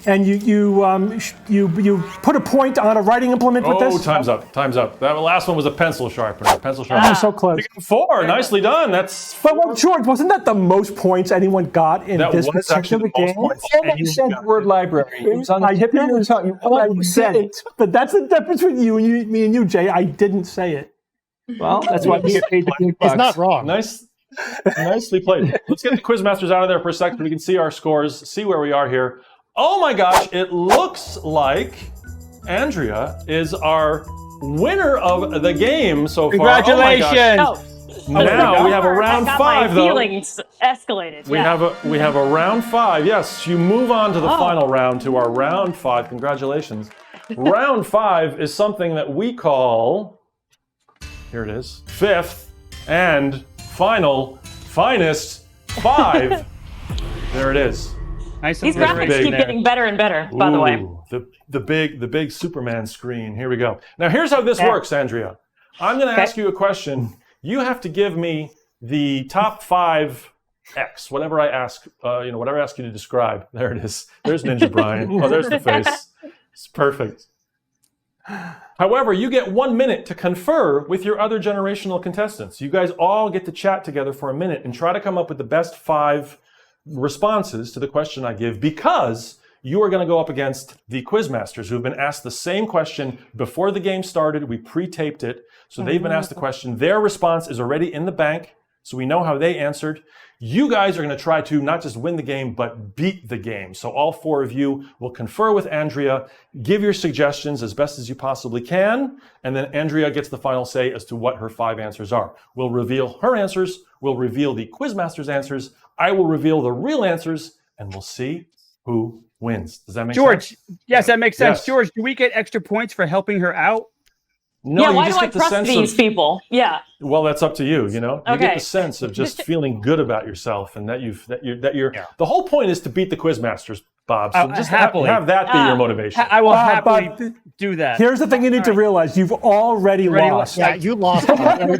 Speaker 4: And you put a point on a writing implement with
Speaker 1: Oh,
Speaker 4: this.
Speaker 1: time's up. Time's up. That last one was a pencil sharpener. Pencil sharpener.
Speaker 4: I'm so close.
Speaker 1: 4. Nicely done. That's
Speaker 4: But George, wasn't that the most points anyone got in
Speaker 1: That
Speaker 4: this
Speaker 1: was actually
Speaker 4: particular
Speaker 1: the most
Speaker 4: game?
Speaker 1: points.
Speaker 2: You said the word library. It was on the
Speaker 4: I
Speaker 2: tip of your
Speaker 4: didn't.
Speaker 2: tongue.
Speaker 4: I
Speaker 2: You said it.
Speaker 4: didn't. But that's the difference between me and you, Jay. I didn't say it.
Speaker 2: Well, that's why we get paid the big bucks.
Speaker 8: He's not wrong.
Speaker 1: Nicely played. Let's get the Quizmasters out of there for a second so we can see our scores, see where we are here. Oh my gosh, it looks like Andrea is our winner of the game so far.
Speaker 7: Congratulations.
Speaker 1: Oh
Speaker 6: Oh,
Speaker 1: now we have a
Speaker 6: I
Speaker 1: round
Speaker 6: got
Speaker 1: 5
Speaker 6: my
Speaker 1: though.
Speaker 6: feelings escalated.
Speaker 1: We
Speaker 6: yeah.
Speaker 1: have a round 5. Yes, you move on to the
Speaker 6: Oh.
Speaker 1: final round, to our round 5. Congratulations. Round 5 is something that we call, here it is, 5th and final, finest 5. There it is.
Speaker 7: Nice
Speaker 6: These
Speaker 7: alliteration
Speaker 6: graphics keep
Speaker 7: there.
Speaker 6: getting better and better, by the way.
Speaker 1: Ooh, the big Superman screen. Here we go. Now here's how this works, Andrea. I'm going to ask you a question. You have to give me the top 5 X, whatever I ask. Whatever I ask you to describe. There it is. There's Ninja Brian. Oh, there's the face. It's perfect. However, you get 1 minute to confer with your other generational contestants. You guys all get to chat together for a minute and try to come up with the best 5 responses to the question I give, because you are going to go up against the Quizmasters, who have been asked the same question before the game started. We pre-taped it, so they've been asked the question. Their response is already in the bank, so we know how they answered. You guys are going to try to not just win the game, but beat the game. So all 4 of you will confer with Andrea, give your suggestions as best as you possibly can, and then Andrea gets the final say as to what her 5 answers are. We'll reveal her answers, we'll reveal the Quizmaster's answers, I will reveal the real answers, and we'll see who wins. Does that make
Speaker 7: George,
Speaker 1: sense?
Speaker 7: yes, that makes sense.
Speaker 1: Yes.
Speaker 7: George, do we get extra points for helping her out?
Speaker 1: No,
Speaker 6: yeah,
Speaker 1: you
Speaker 6: why
Speaker 1: just
Speaker 6: do I
Speaker 1: get the
Speaker 6: trust
Speaker 1: sense
Speaker 6: these
Speaker 1: of,
Speaker 6: people? Yeah.
Speaker 1: well, that's up to you, you know? You
Speaker 6: Okay.
Speaker 1: get the sense of just feeling good about yourself, and that you're the whole point is to beat the Quizmasters, Bob. So just
Speaker 7: happily.
Speaker 1: have that be your motivation.
Speaker 7: I will
Speaker 4: But
Speaker 7: happily do that.
Speaker 4: Here's the thing you need to realize: you've already lost.
Speaker 8: Yeah, you lost.
Speaker 7: Making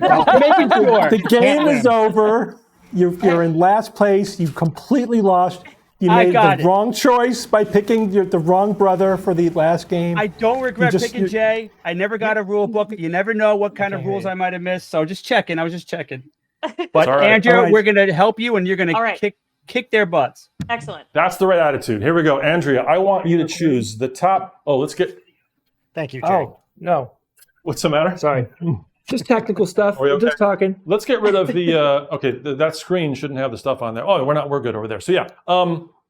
Speaker 7: sure.
Speaker 4: The game is over. You're in last place. You completely lost. You
Speaker 7: I
Speaker 4: made
Speaker 7: got
Speaker 4: the
Speaker 7: it.
Speaker 4: wrong choice by picking the wrong brother for the last game.
Speaker 7: I don't regret
Speaker 4: just-
Speaker 7: picking
Speaker 4: you-
Speaker 7: Jay. I never got a rule book. You never know what kind of rules I might have missed. So just checking. I was just checking. But
Speaker 1: all right.
Speaker 7: Andrew,
Speaker 4: All right.
Speaker 7: we're going to help you, and you're going
Speaker 6: All
Speaker 7: to
Speaker 6: right.
Speaker 7: kick their butts.
Speaker 6: Excellent.
Speaker 1: That's the right attitude. Here we go. Andrea, I want you to choose the top. Oh, let's get.
Speaker 8: Thank you, Jay.
Speaker 2: Oh, no.
Speaker 1: What's the matter?
Speaker 2: Sorry. Just technical stuff.
Speaker 1: Are we
Speaker 2: We're
Speaker 1: okay?
Speaker 2: just talking.
Speaker 1: Let's get rid of the. Okay, that screen shouldn't have the stuff on there. Oh, we're good over there. So yeah.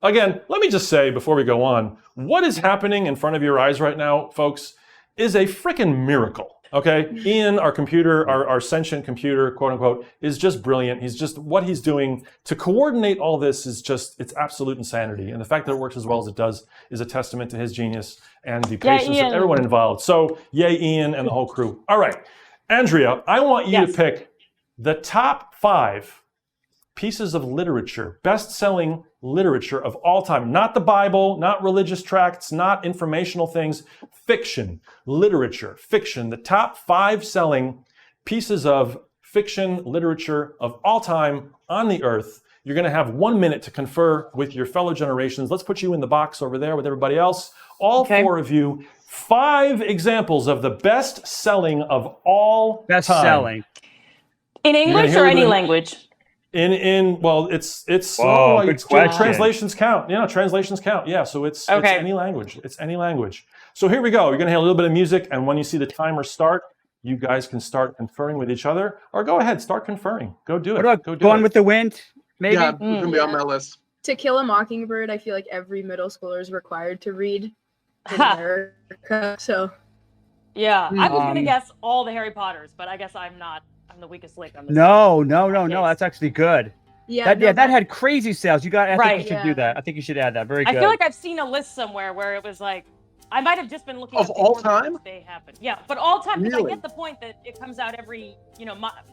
Speaker 1: Again, let me just say before we go on, what is happening in front of your eyes right now, folks, is a freaking miracle. Okay, Ian, our computer, our sentient computer, quote unquote, is just brilliant. What he's doing to coordinate all this is it's absolute insanity. And the fact that it works as well as it does is a testament to his genius and the patience of
Speaker 6: Ian.
Speaker 1: everyone involved. So yay, Ian and the whole crew. All right, Andrea, I want you to
Speaker 6: Yes.
Speaker 1: pick the top 5 pieces of literature, best-selling literature of all time. Not the Bible, not religious tracts, not informational things. Fiction, literature, fiction. The top 5 selling pieces of fiction, literature of all time on the earth. You're going to have 1 minute to confer with your fellow generations. Let's put you in the box over there with everybody else. All
Speaker 6: Okay.
Speaker 1: 4 of you. 5 examples of the best-selling of all
Speaker 7: Best
Speaker 1: time.
Speaker 7: selling.
Speaker 6: In English
Speaker 1: hear
Speaker 6: or any
Speaker 1: the-
Speaker 6: language?
Speaker 1: Well, it's
Speaker 7: Whoa, good question.
Speaker 1: translations count. Translations count. Yeah, so it's
Speaker 6: Okay.
Speaker 1: any language. It's any language. So here we go. You're gonna hear a little bit of music, and when you see the timer start, you guys can start conferring with each other, or go ahead, start conferring. Go do it.
Speaker 7: What about
Speaker 1: Go do
Speaker 7: Gone
Speaker 1: it.
Speaker 7: with the Wind? Maybe.
Speaker 3: Yeah, it's gonna be on my list.
Speaker 5: To Kill a Mockingbird, I feel like every middle schooler is required to read in America. So
Speaker 6: Yeah, I was gonna
Speaker 7: Um,
Speaker 6: guess all the Harry Potters, but I guess I'm not. I'm the weakest link on this.
Speaker 7: No.
Speaker 6: case.
Speaker 7: That's actually good.
Speaker 5: yeah,
Speaker 7: That had crazy sales. I think
Speaker 6: Right.
Speaker 7: you should do that. I think you should add that. Very good.
Speaker 6: I feel like I've seen a list somewhere where it was like, I might have just been looking
Speaker 3: Of
Speaker 6: at the
Speaker 3: all
Speaker 6: order
Speaker 3: time?
Speaker 6: that they happen. Yeah, but all time, because
Speaker 3: Really?
Speaker 6: I get the point that it comes out every,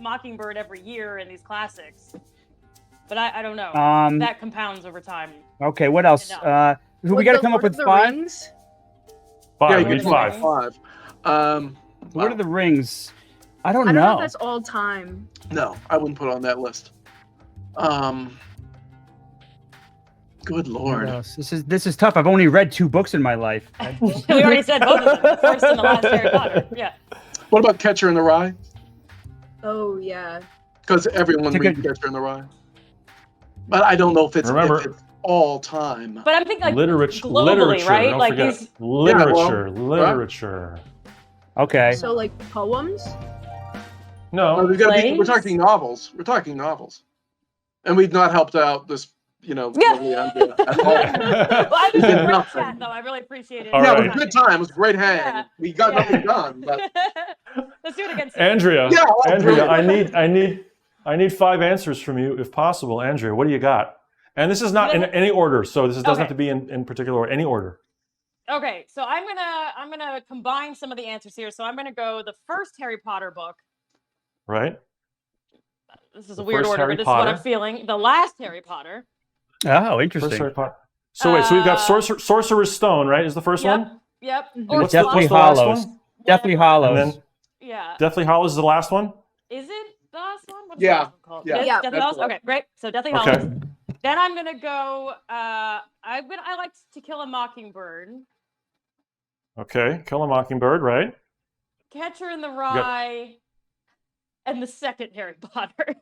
Speaker 6: Mockingbird every year in these classics. But I don't know. That compounds over time.
Speaker 7: Okay, what else?
Speaker 6: Enough.
Speaker 7: We got to come up with five.
Speaker 5: Rings?
Speaker 1: Five.
Speaker 3: Yeah,
Speaker 1: We
Speaker 3: you
Speaker 1: need
Speaker 3: can
Speaker 1: five.
Speaker 3: five.
Speaker 7: What are the rings? I don't
Speaker 5: I don't know
Speaker 7: know.
Speaker 5: if that's all time.
Speaker 3: No, I wouldn't put it on that list. Good
Speaker 7: What
Speaker 3: lord.
Speaker 7: else? This is tough. I've only read 2 books in my life.
Speaker 6: We already said both of them. The first and the last Harry Potter. Yeah.
Speaker 3: What about Catcher in the Rye?
Speaker 5: Oh yeah.
Speaker 3: Because everyone
Speaker 7: It's a
Speaker 3: reads
Speaker 7: good-
Speaker 3: Catcher in the Rye. But I don't know if it's,
Speaker 1: Remember-
Speaker 3: if it's all time.
Speaker 6: But I'm thinking like
Speaker 1: Literature.
Speaker 6: globally,
Speaker 1: Literature.
Speaker 6: right?
Speaker 1: Don't
Speaker 6: Like
Speaker 1: forget.
Speaker 6: these.
Speaker 1: Literature.
Speaker 3: Yeah, well,
Speaker 1: literature.
Speaker 7: Okay.
Speaker 5: So like poems.
Speaker 3: No,
Speaker 1: No.
Speaker 3: we're
Speaker 6: Plays?
Speaker 3: talking novels. We're talking novels. And we've not helped out this,
Speaker 6: Yeah.
Speaker 3: lovely Andrea at all.
Speaker 6: Well, I
Speaker 3: We
Speaker 6: was
Speaker 3: did
Speaker 6: a great
Speaker 3: nothing.
Speaker 6: chat, though. I really appreciate it.
Speaker 1: All
Speaker 3: Yeah,
Speaker 1: right.
Speaker 3: it was a good time. It was a great hang.
Speaker 6: Yeah.
Speaker 3: We got
Speaker 6: Yeah.
Speaker 3: nothing done, but
Speaker 6: Let's do it again soon.
Speaker 1: Andrea.
Speaker 3: Yeah, I'll
Speaker 1: Andrea,
Speaker 3: do
Speaker 1: I need 5 answers from you, if possible. Andrea, what do you got? And this is not in any order, so this doesn't have to be in particular order. Any order.
Speaker 6: Okay, so I'm gonna combine some of the answers here. So I'm gonna go the first Harry Potter book.
Speaker 1: Right.
Speaker 6: This is
Speaker 1: The
Speaker 6: a weird
Speaker 1: first
Speaker 6: order,
Speaker 1: Harry
Speaker 6: but this is what I'm
Speaker 1: Potter.
Speaker 6: feeling. The last Harry Potter.
Speaker 7: Oh,
Speaker 1: First
Speaker 7: interesting.
Speaker 1: Harry Potter. So wait, so we've got Sorcerer's Stone, right? Is the first
Speaker 6: Yep.
Speaker 1: one?
Speaker 6: Yep.
Speaker 5: Mhm.
Speaker 6: Or
Speaker 1: What's
Speaker 7: Deathly
Speaker 1: the last
Speaker 7: Hallows.
Speaker 1: one?
Speaker 7: Deathly
Speaker 6: whatever.
Speaker 7: Hallows.
Speaker 1: And then
Speaker 6: Yeah.
Speaker 1: Deathly Hallows is the last one.
Speaker 6: Is it the last one? What's
Speaker 3: Yeah.
Speaker 6: the last one called?
Speaker 3: Yeah.
Speaker 5: Yeah.
Speaker 6: Deathly
Speaker 3: That's
Speaker 6: Hallows?
Speaker 3: the one.
Speaker 6: Okay, great. So Deathly
Speaker 1: Okay.
Speaker 6: Hallows. Then I'm gonna go. I liked To Kill a Mockingbird,
Speaker 1: Okay. Kill a Mockingbird, right?
Speaker 6: Catcher in the Rye, and the second Harry Potter.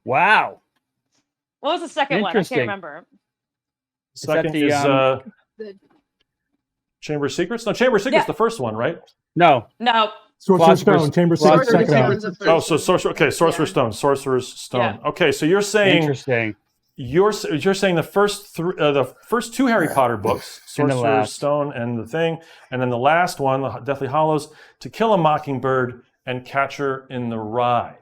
Speaker 7: Wow.
Speaker 6: What was the second one? I
Speaker 7: Interesting.
Speaker 6: can't remember.
Speaker 1: Second
Speaker 7: the,
Speaker 1: is
Speaker 5: The
Speaker 1: Chamber of Secrets. No, Chamber of Secrets,
Speaker 6: Yeah.
Speaker 1: the first one, right?
Speaker 7: No.
Speaker 6: No.
Speaker 4: Sorcerer's
Speaker 7: Philosopher's-
Speaker 4: Stone, Chamber of
Speaker 7: Philosopher's
Speaker 4: Secrets, second
Speaker 7: Stone.
Speaker 4: one.
Speaker 1: Oh, so Sorcerer's Stone. Sorcerer's Stone. Okay, so you're saying
Speaker 7: Interesting.
Speaker 1: you're saying the first 2 Harry Potter books,
Speaker 7: And the
Speaker 1: Sorcerer's
Speaker 7: last.
Speaker 1: Stone and the thing, and then the last one, the Deathly Hallows, To Kill a Mockingbird and Catcher in the Rye.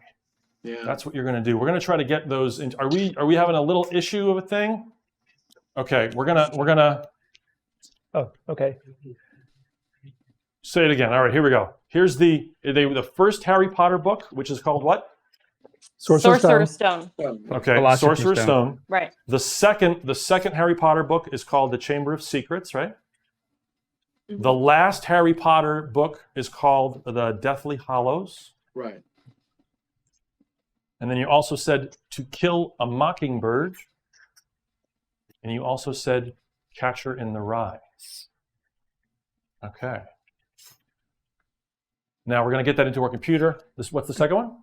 Speaker 3: Yeah.
Speaker 1: That's what you're going to do. We're going to try to get those in. Are we having a little issue of a thing? Okay, we're gonna
Speaker 4: Oh, okay.
Speaker 1: say it again. All right, here we go. Here's the first Harry Potter book, which is called what?
Speaker 4: Sorcerer's
Speaker 6: Stone.
Speaker 1: Okay,
Speaker 7: Philosopher's
Speaker 1: Sorcerer's
Speaker 7: Stone.
Speaker 1: Stone.
Speaker 6: Right.
Speaker 1: The second Harry Potter book is called The Chamber of Secrets, right? The last Harry Potter book is called The Deathly Hallows.
Speaker 3: Right.
Speaker 1: And then you also said To Kill a Mockingbird. And you also said Catcher in the Rye. Okay. Now we're going to get that into our computer. What's the second one?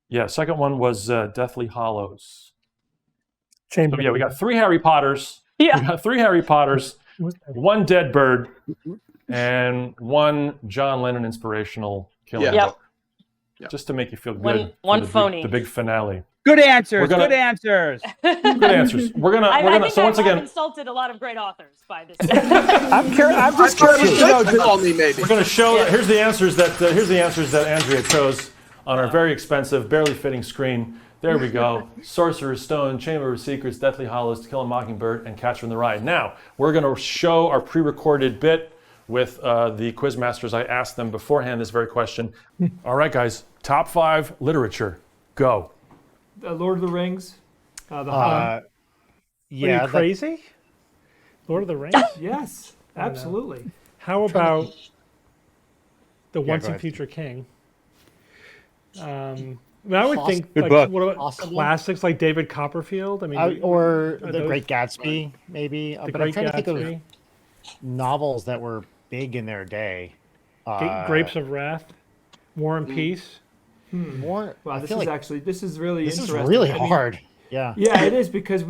Speaker 1: Yeah, second one was Deathly Hallows.
Speaker 4: Chamber.
Speaker 1: So yeah, we got 3 Harry Potters.
Speaker 6: Yeah.
Speaker 1: We got 3 Harry Potters, 1 dead bird, and 1 John Lennon inspirational killing
Speaker 3: Yeah.
Speaker 6: Yep.
Speaker 1: book.
Speaker 3: Yep.
Speaker 1: Just to make you feel good.
Speaker 6: One
Speaker 1: for the
Speaker 6: phony.
Speaker 1: the big finale.
Speaker 7: Good answers.
Speaker 1: We're gonna-
Speaker 7: Good answers.
Speaker 1: Good answers. We're gonna.
Speaker 6: I think
Speaker 1: So once
Speaker 6: I've
Speaker 1: again,
Speaker 6: insulted a lot of great authors by this.
Speaker 4: I'm just
Speaker 3: Sure,
Speaker 4: curious to know.
Speaker 3: call me maybe.
Speaker 1: we're gonna show. Here's the answers that Andrea chose on our very expensive, barely fitting screen. There we go. Sorcerer's Stone, Chamber of Secrets, Deathly Hallows, To Kill a Mockingbird, and Catcher in the Rye. Now we're gonna show our pre-recorded bit with the quiz masters. I asked them beforehand this very question. All right, guys. Top 5 literature. Go.
Speaker 2: Lord of the Rings. The Hobbit.
Speaker 4: Are
Speaker 8: Yeah,
Speaker 4: you crazy? Lord of the Rings?
Speaker 2: Yes, absolutely.
Speaker 4: How about The
Speaker 8: go
Speaker 4: Once and
Speaker 8: ahead.
Speaker 4: Future King? I would think
Speaker 7: Good
Speaker 4: like
Speaker 7: book.
Speaker 4: what about
Speaker 8: Possibly.
Speaker 4: classics like David Copperfield? I mean,
Speaker 8: or
Speaker 4: are
Speaker 8: The
Speaker 4: those-
Speaker 8: Great Gatsby, maybe.
Speaker 4: The
Speaker 8: But I'm
Speaker 4: Great
Speaker 8: trying to think
Speaker 4: Gatsby,
Speaker 8: of novels that were big in their day.
Speaker 4: Grapes of Wrath, War and Peace.
Speaker 8: More.
Speaker 2: Wow,
Speaker 8: I
Speaker 2: this
Speaker 8: feel
Speaker 2: is
Speaker 8: like
Speaker 2: actually this is really
Speaker 8: this is
Speaker 2: interesting.
Speaker 8: really
Speaker 2: I mean,
Speaker 8: hard. Yeah.
Speaker 2: Yeah, it is because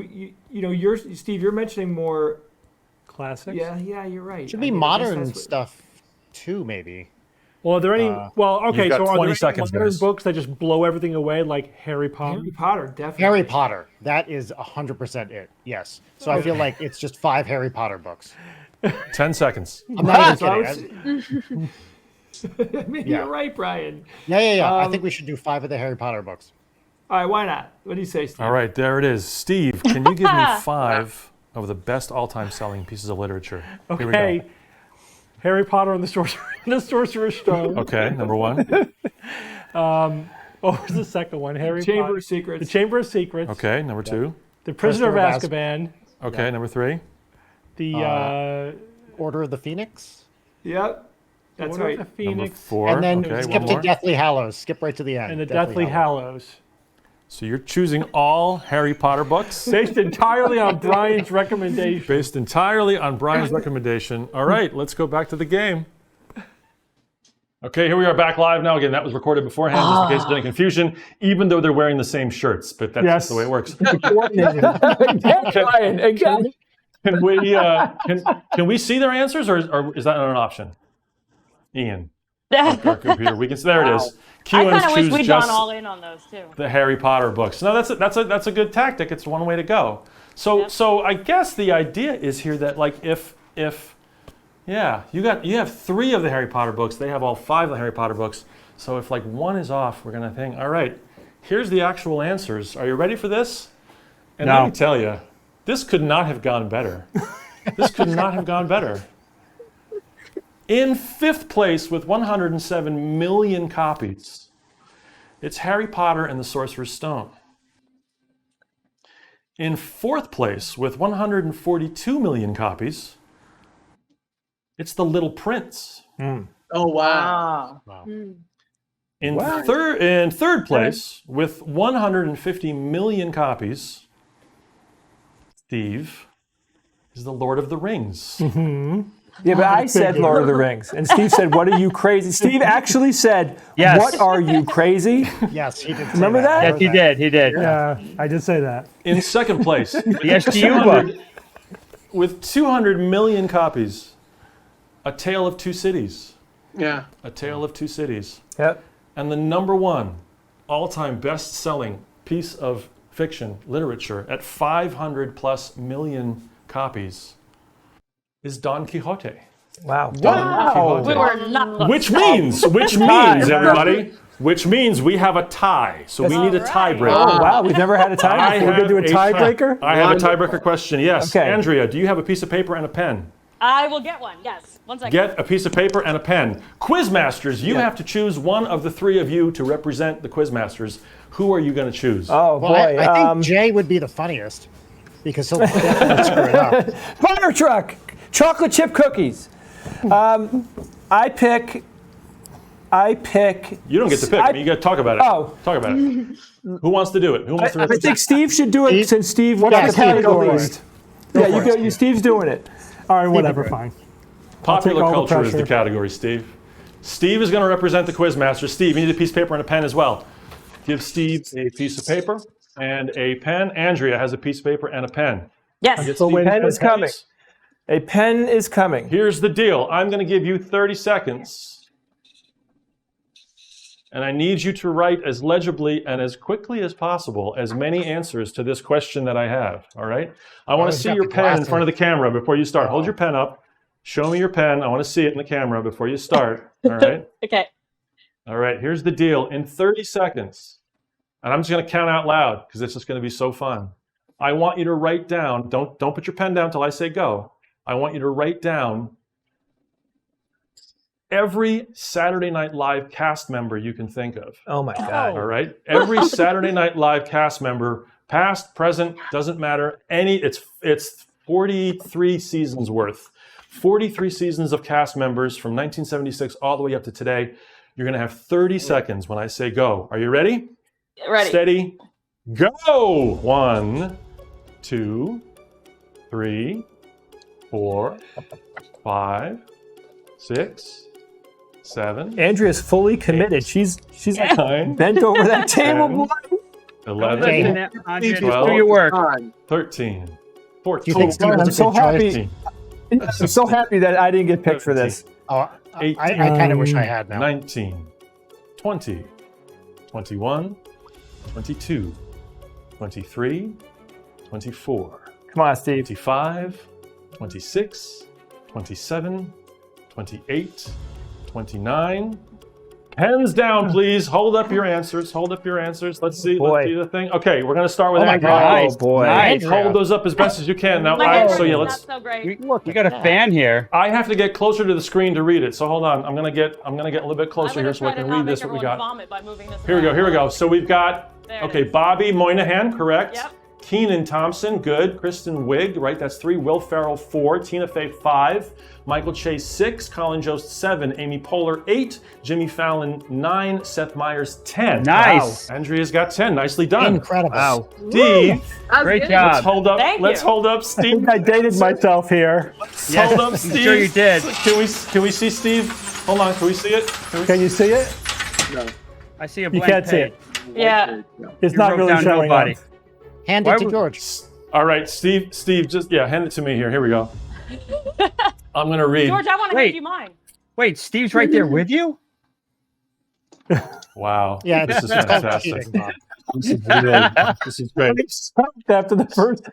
Speaker 2: you're Steve. You're mentioning more.
Speaker 4: Classics.
Speaker 2: Yeah, you're right.
Speaker 8: Should
Speaker 2: I
Speaker 8: be
Speaker 2: guess
Speaker 8: modern
Speaker 2: that's what-
Speaker 8: stuff too, maybe.
Speaker 4: Well, are there any? Well, okay.
Speaker 1: you've got
Speaker 4: So are
Speaker 1: 20
Speaker 4: there
Speaker 1: seconds,
Speaker 4: any modern
Speaker 1: guys.
Speaker 4: books that just blow everything away, like Harry Potter?
Speaker 2: Harry Potter, definitely.
Speaker 8: Harry Potter. That is 100% it. Yes. So I feel like it's just 5 Harry Potter books.
Speaker 1: 10 seconds.
Speaker 8: I'm not
Speaker 2: So I
Speaker 8: even kidding.
Speaker 2: Maybe
Speaker 8: Yeah.
Speaker 2: you're right, Brian.
Speaker 8: Yeah. I think we should do 5 of the Harry Potter books.
Speaker 2: All right, why not? What do you say, Steve?
Speaker 1: All right, there it is. Steve, can you give me 5 of the best all-time selling pieces of literature? Here we
Speaker 4: Okay.
Speaker 1: go.
Speaker 4: Harry Potter and the Sorcerer's Stone.
Speaker 1: Okay, number 1.
Speaker 4: What was the second one? Harry
Speaker 2: Chamber
Speaker 4: Potter.
Speaker 2: of Secrets.
Speaker 4: The Chamber of Secrets.
Speaker 1: Okay, number 2.
Speaker 4: The Prisoner of
Speaker 8: Prisoner
Speaker 4: Azkaban.
Speaker 1: Okay, number 3.
Speaker 4: The
Speaker 8: Order of the Phoenix.
Speaker 2: Yep, that's
Speaker 4: Order
Speaker 2: right.
Speaker 4: of the
Speaker 1: Number
Speaker 4: Phoenix
Speaker 1: 4.
Speaker 8: And then
Speaker 1: okay,
Speaker 8: skip
Speaker 1: one
Speaker 8: to
Speaker 1: more.
Speaker 8: Deathly Hallows. Skip right to the end.
Speaker 4: and the Deathly Hallows.
Speaker 1: So you're choosing all Harry Potter books
Speaker 4: Based entirely on Brian's recommendation.
Speaker 1: based entirely on Brian's recommendation. All right, let's go back to the game. Okay, here we are back live now. Again, that was recorded beforehand, just in case there's any confusion, even though they're wearing the same shirts, but that's
Speaker 4: Yes.
Speaker 1: just the way it works.
Speaker 2: Again, Brian, again.
Speaker 1: Can we see their answers, or is that not an option? Ian, our computer, we can. There it is.
Speaker 6: I kind of wish
Speaker 1: choose
Speaker 6: we'd
Speaker 1: just
Speaker 6: gone all in on those too.
Speaker 1: the Harry Potter books. No, that's a good tactic. It's one way to go. So I guess the idea is here that like if you have 3 of the Harry Potter books, they have all 5 of the Harry Potter books. So if like one is off, we're gonna think, all right, here's the actual answers. Are you ready for this? And
Speaker 7: No.
Speaker 1: let me tell you, this could not have gone better. This could not have gone better. In 5th place with 107 million copies, it's Harry Potter and the Sorcerer's Stone. In 4th place with 142 million copies, it's The Little Prince.
Speaker 3: Oh wow!
Speaker 1: In third place with 150 million copies, Steve, is The Lord of the Rings.
Speaker 2: Yeah, but I said Lord of the Rings, and Steve said, "What are you crazy?" Steve actually said,
Speaker 7: Yes.
Speaker 2: "What are you crazy?"
Speaker 8: Yes, he did. Say
Speaker 2: Remember that?
Speaker 7: Yes, he did. He did.
Speaker 4: Yeah, I did say that.
Speaker 1: In 2nd place,
Speaker 7: The SGU book.
Speaker 1: with 200 million copies, A Tale of Two Cities.
Speaker 3: Yeah.
Speaker 1: A Tale of Two Cities.
Speaker 2: Yep.
Speaker 1: And the number 1 all-time best-selling piece of fiction literature at 500 plus million copies is Don Quixote.
Speaker 2: Wow.
Speaker 1: Don Quixote.
Speaker 6: We were not.
Speaker 1: Which means, everybody, which means we have a tie. So we need a tiebreaker.
Speaker 2: Oh, wow, we've never had a tie.
Speaker 4: We're gonna do a tiebreaker?
Speaker 1: I have a tiebreaker question, yes.
Speaker 2: Okay.
Speaker 1: Andrea, do you have a piece of paper and a pen?
Speaker 6: I will get one. Yes. 1 second.
Speaker 1: Get a piece of paper and a pen. Quizmasters, you have to choose one of the 3 of you to represent the Quizmasters. Who are you going to choose?
Speaker 2: Oh
Speaker 8: Well,
Speaker 2: boy.
Speaker 8: I think Jay would be the funniest because he'll definitely screw it up.
Speaker 2: Fire truck, chocolate chip cookies. I pick.
Speaker 1: You don't get to pick. You got to talk about it.
Speaker 2: Oh.
Speaker 1: Talk about it. Who wants to do it? Who wants to
Speaker 2: I
Speaker 1: represent?
Speaker 2: think Steve should do it since Steve won
Speaker 8: Yeah,
Speaker 2: the
Speaker 8: Steve, go for
Speaker 2: category.
Speaker 8: it.
Speaker 2: Yeah, you go. Steve's doing it.
Speaker 4: All right, whatever, fine.
Speaker 1: Popular
Speaker 4: all the
Speaker 1: culture is the
Speaker 4: pressure.
Speaker 1: category, Steve. Steve is going to represent the Quizmaster. Steve, you need a piece of paper and a pen as well. Give Steve a piece of paper and a pen. Andrea has a piece of paper and a pen.
Speaker 6: Yes.
Speaker 1: Get
Speaker 2: A
Speaker 1: Steve
Speaker 2: pen is coming.
Speaker 1: pens.
Speaker 2: A pen is coming.
Speaker 1: Here's the deal. I'm going to give you 30 seconds. And I need you to write as legibly and as quickly as possible as many answers to this question that I have. All right? I want to
Speaker 8: he's
Speaker 1: see
Speaker 8: got
Speaker 1: your
Speaker 8: the
Speaker 1: pen in
Speaker 8: glasses.
Speaker 1: front of the camera before you start. Hold your pen up. Show me your pen. I want to see it in the camera before you start. All right?
Speaker 6: Okay.
Speaker 1: All right. Here's the deal. In 30 seconds, and I'm just going to count out loud because it's just going to be so fun. I want you to write down, don't put your pen down until I say go. I want you to write down every Saturday Night Live cast member you can think of.
Speaker 2: Oh my God.
Speaker 1: All right? Every Saturday Night Live cast member, past, present, doesn't matter. It's 43 seasons worth. 43 seasons of cast members from 1976 all the way up to today. You're going to have 30 seconds when I say go. Are you ready?
Speaker 6: Ready.
Speaker 1: Steady. Go. 1, 2, 3, 4, 5, 6, 7.
Speaker 2: Andrea's fully committed. She's like
Speaker 1: 9,
Speaker 2: bent over that table.
Speaker 1: 11,
Speaker 7: Andrea, just
Speaker 1: 12,
Speaker 7: do your work.
Speaker 1: 13, 14.
Speaker 8: Do you think Steve was a
Speaker 2: I'm so
Speaker 8: good choice?
Speaker 2: happy. I'm so happy that I didn't get picked for this.
Speaker 8: Oh, I kind of wish I had now.
Speaker 1: 19, 20, 21, 22, 23, 24,
Speaker 2: Come on, Steve.
Speaker 1: 25, 26, 27, 28, 29. Hands down, please. Hold up your answers. Hold up your answers. Let's see.
Speaker 2: Boy.
Speaker 1: Let's see the thing. Okay, we're gonna start with
Speaker 8: Oh my
Speaker 1: Andrea.
Speaker 8: God.
Speaker 2: Oh boy.
Speaker 7: Nice.
Speaker 1: Hold those up as best as you can. Now,
Speaker 6: My
Speaker 1: so
Speaker 6: handwriting's
Speaker 1: yeah,
Speaker 6: not
Speaker 1: let's.
Speaker 6: so great.
Speaker 7: You got a fan here.
Speaker 1: I have to get closer to the screen to read it. So hold on. I'm gonna get a little bit closer here so I can read this. What we got? Here we go. Here we go. So we've got.
Speaker 6: There it
Speaker 1: Okay,
Speaker 6: is.
Speaker 1: Bobby Moynihan, correct.
Speaker 6: Yep.
Speaker 1: Keenan Thompson, good. Kristen Wiig, right? That's 3. Will Ferrell, 4. Tina Fey, 5. Michael Chase, 6. Colin Jost, 7. Amy Poehler, 8. Jimmy Fallon, 9. Seth Meyers, 10.
Speaker 7: Nice.
Speaker 1: Wow. Andrea's got 10. Nicely done.
Speaker 8: Incredible.
Speaker 2: Wow.
Speaker 1: Steve,
Speaker 5: That was
Speaker 7: Great
Speaker 5: good.
Speaker 7: job.
Speaker 1: let's hold up.
Speaker 6: Thank
Speaker 1: Let's
Speaker 6: you.
Speaker 1: hold up,
Speaker 4: I
Speaker 1: Steve.
Speaker 4: think I dated myself here.
Speaker 1: Let's
Speaker 7: Yes,
Speaker 1: hold up,
Speaker 7: I'm
Speaker 1: Steve.
Speaker 7: sure you did.
Speaker 1: Can we see Steve? Hold on. Can we see it?
Speaker 4: Can you see it?
Speaker 3: No.
Speaker 7: I see a
Speaker 4: You
Speaker 7: blank
Speaker 4: can't see
Speaker 7: page.
Speaker 4: it.
Speaker 6: Yeah.
Speaker 4: It's
Speaker 7: You
Speaker 4: not
Speaker 7: wrote
Speaker 4: really
Speaker 7: down
Speaker 4: showing
Speaker 7: nobody.
Speaker 4: up.
Speaker 8: Hand
Speaker 7: Why
Speaker 8: it to
Speaker 7: would-
Speaker 8: George.
Speaker 1: All right, Steve, just hand it to me here. Here we go. I'm gonna read.
Speaker 6: George, I want to
Speaker 7: Wait.
Speaker 6: give you mine.
Speaker 7: Wait, Steve's right there with you?
Speaker 1: Wow.
Speaker 8: Yeah,
Speaker 1: this is
Speaker 8: it's called
Speaker 1: fantastic.
Speaker 8: cheating, Bob.
Speaker 1: This is good. This is great.
Speaker 4: After the first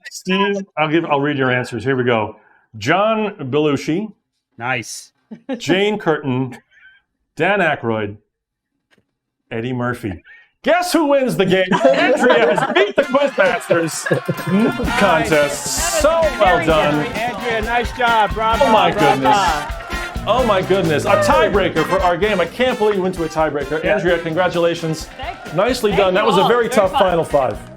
Speaker 1: Steve, I'll read your answers. Here we go. John Belushi,
Speaker 7: Nice.
Speaker 1: Jane Curtin, Dan Aykroyd, Eddie Murphy. Guess who wins the game? Andrea has beat the Quizmasters. No contest. So well done.
Speaker 7: Andrea, nice job. Bravo.
Speaker 1: Oh my
Speaker 7: bravo.
Speaker 1: goodness. Oh my goodness. A tiebreaker for our game. I can't believe you went to a tiebreaker. Andrea, congratulations.
Speaker 6: Thank you.
Speaker 1: Nicely
Speaker 6: Thank
Speaker 1: done.
Speaker 6: you
Speaker 1: That was a
Speaker 6: all.
Speaker 1: very tough
Speaker 6: fun.
Speaker 1: final 5.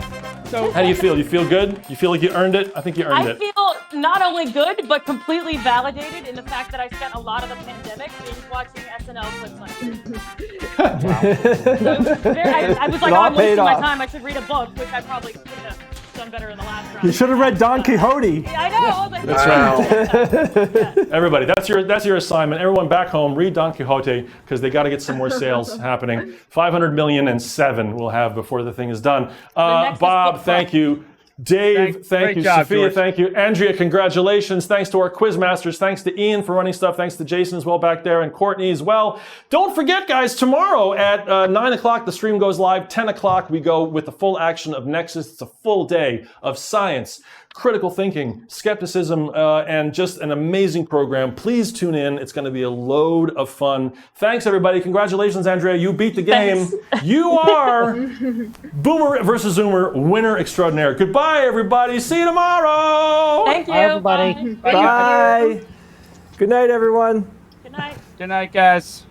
Speaker 7: So,
Speaker 1: How do you feel? You feel good? You feel like you earned it? I think you earned
Speaker 6: I
Speaker 1: it.
Speaker 6: feel not only good, but completely validated in the fact that I spent a lot of the pandemic binge watching SNL clips on YouTube. I was like,
Speaker 2: It all
Speaker 6: oh, I'm
Speaker 2: paid
Speaker 6: wasting my
Speaker 2: off.
Speaker 6: time. I should read a book, which I probably could have done better in the last round.
Speaker 4: You should have read Don Quixote.
Speaker 6: I know. I was like,
Speaker 1: That's right. Everybody, that's your assignment. Everyone back home, read Don Quixote because they got to get some more sales happening. 500 million and 7 we'll have before the thing is done.
Speaker 6: next is
Speaker 1: Bob,
Speaker 6: book
Speaker 1: thank you. Dave, thank
Speaker 7: Great
Speaker 1: you.
Speaker 7: job,
Speaker 1: Sophia,
Speaker 7: George.
Speaker 1: thank you. Andrea, congratulations. Thanks to our Quizmasters. Thanks to Ian for running stuff. Thanks to Jason as well back there and Courtney as well. Don't forget, guys, tomorrow at 9 o'clock, the stream goes live. 10 o'clock, we go with the full action of Nexus. It's a full day of science, critical thinking, skepticism, and just an amazing program. Please tune in. It's going to be a load of fun. Thanks, everybody. Congratulations, Andrea. You beat the game. You are Boomer versus Zoomer winner extraordinaire. Goodbye, everybody. See you tomorrow.
Speaker 6: thank you.
Speaker 8: Bye, everybody.
Speaker 6: Bye.
Speaker 2: Bye. Good night, everyone.
Speaker 6: Good night.
Speaker 7: good night, guys.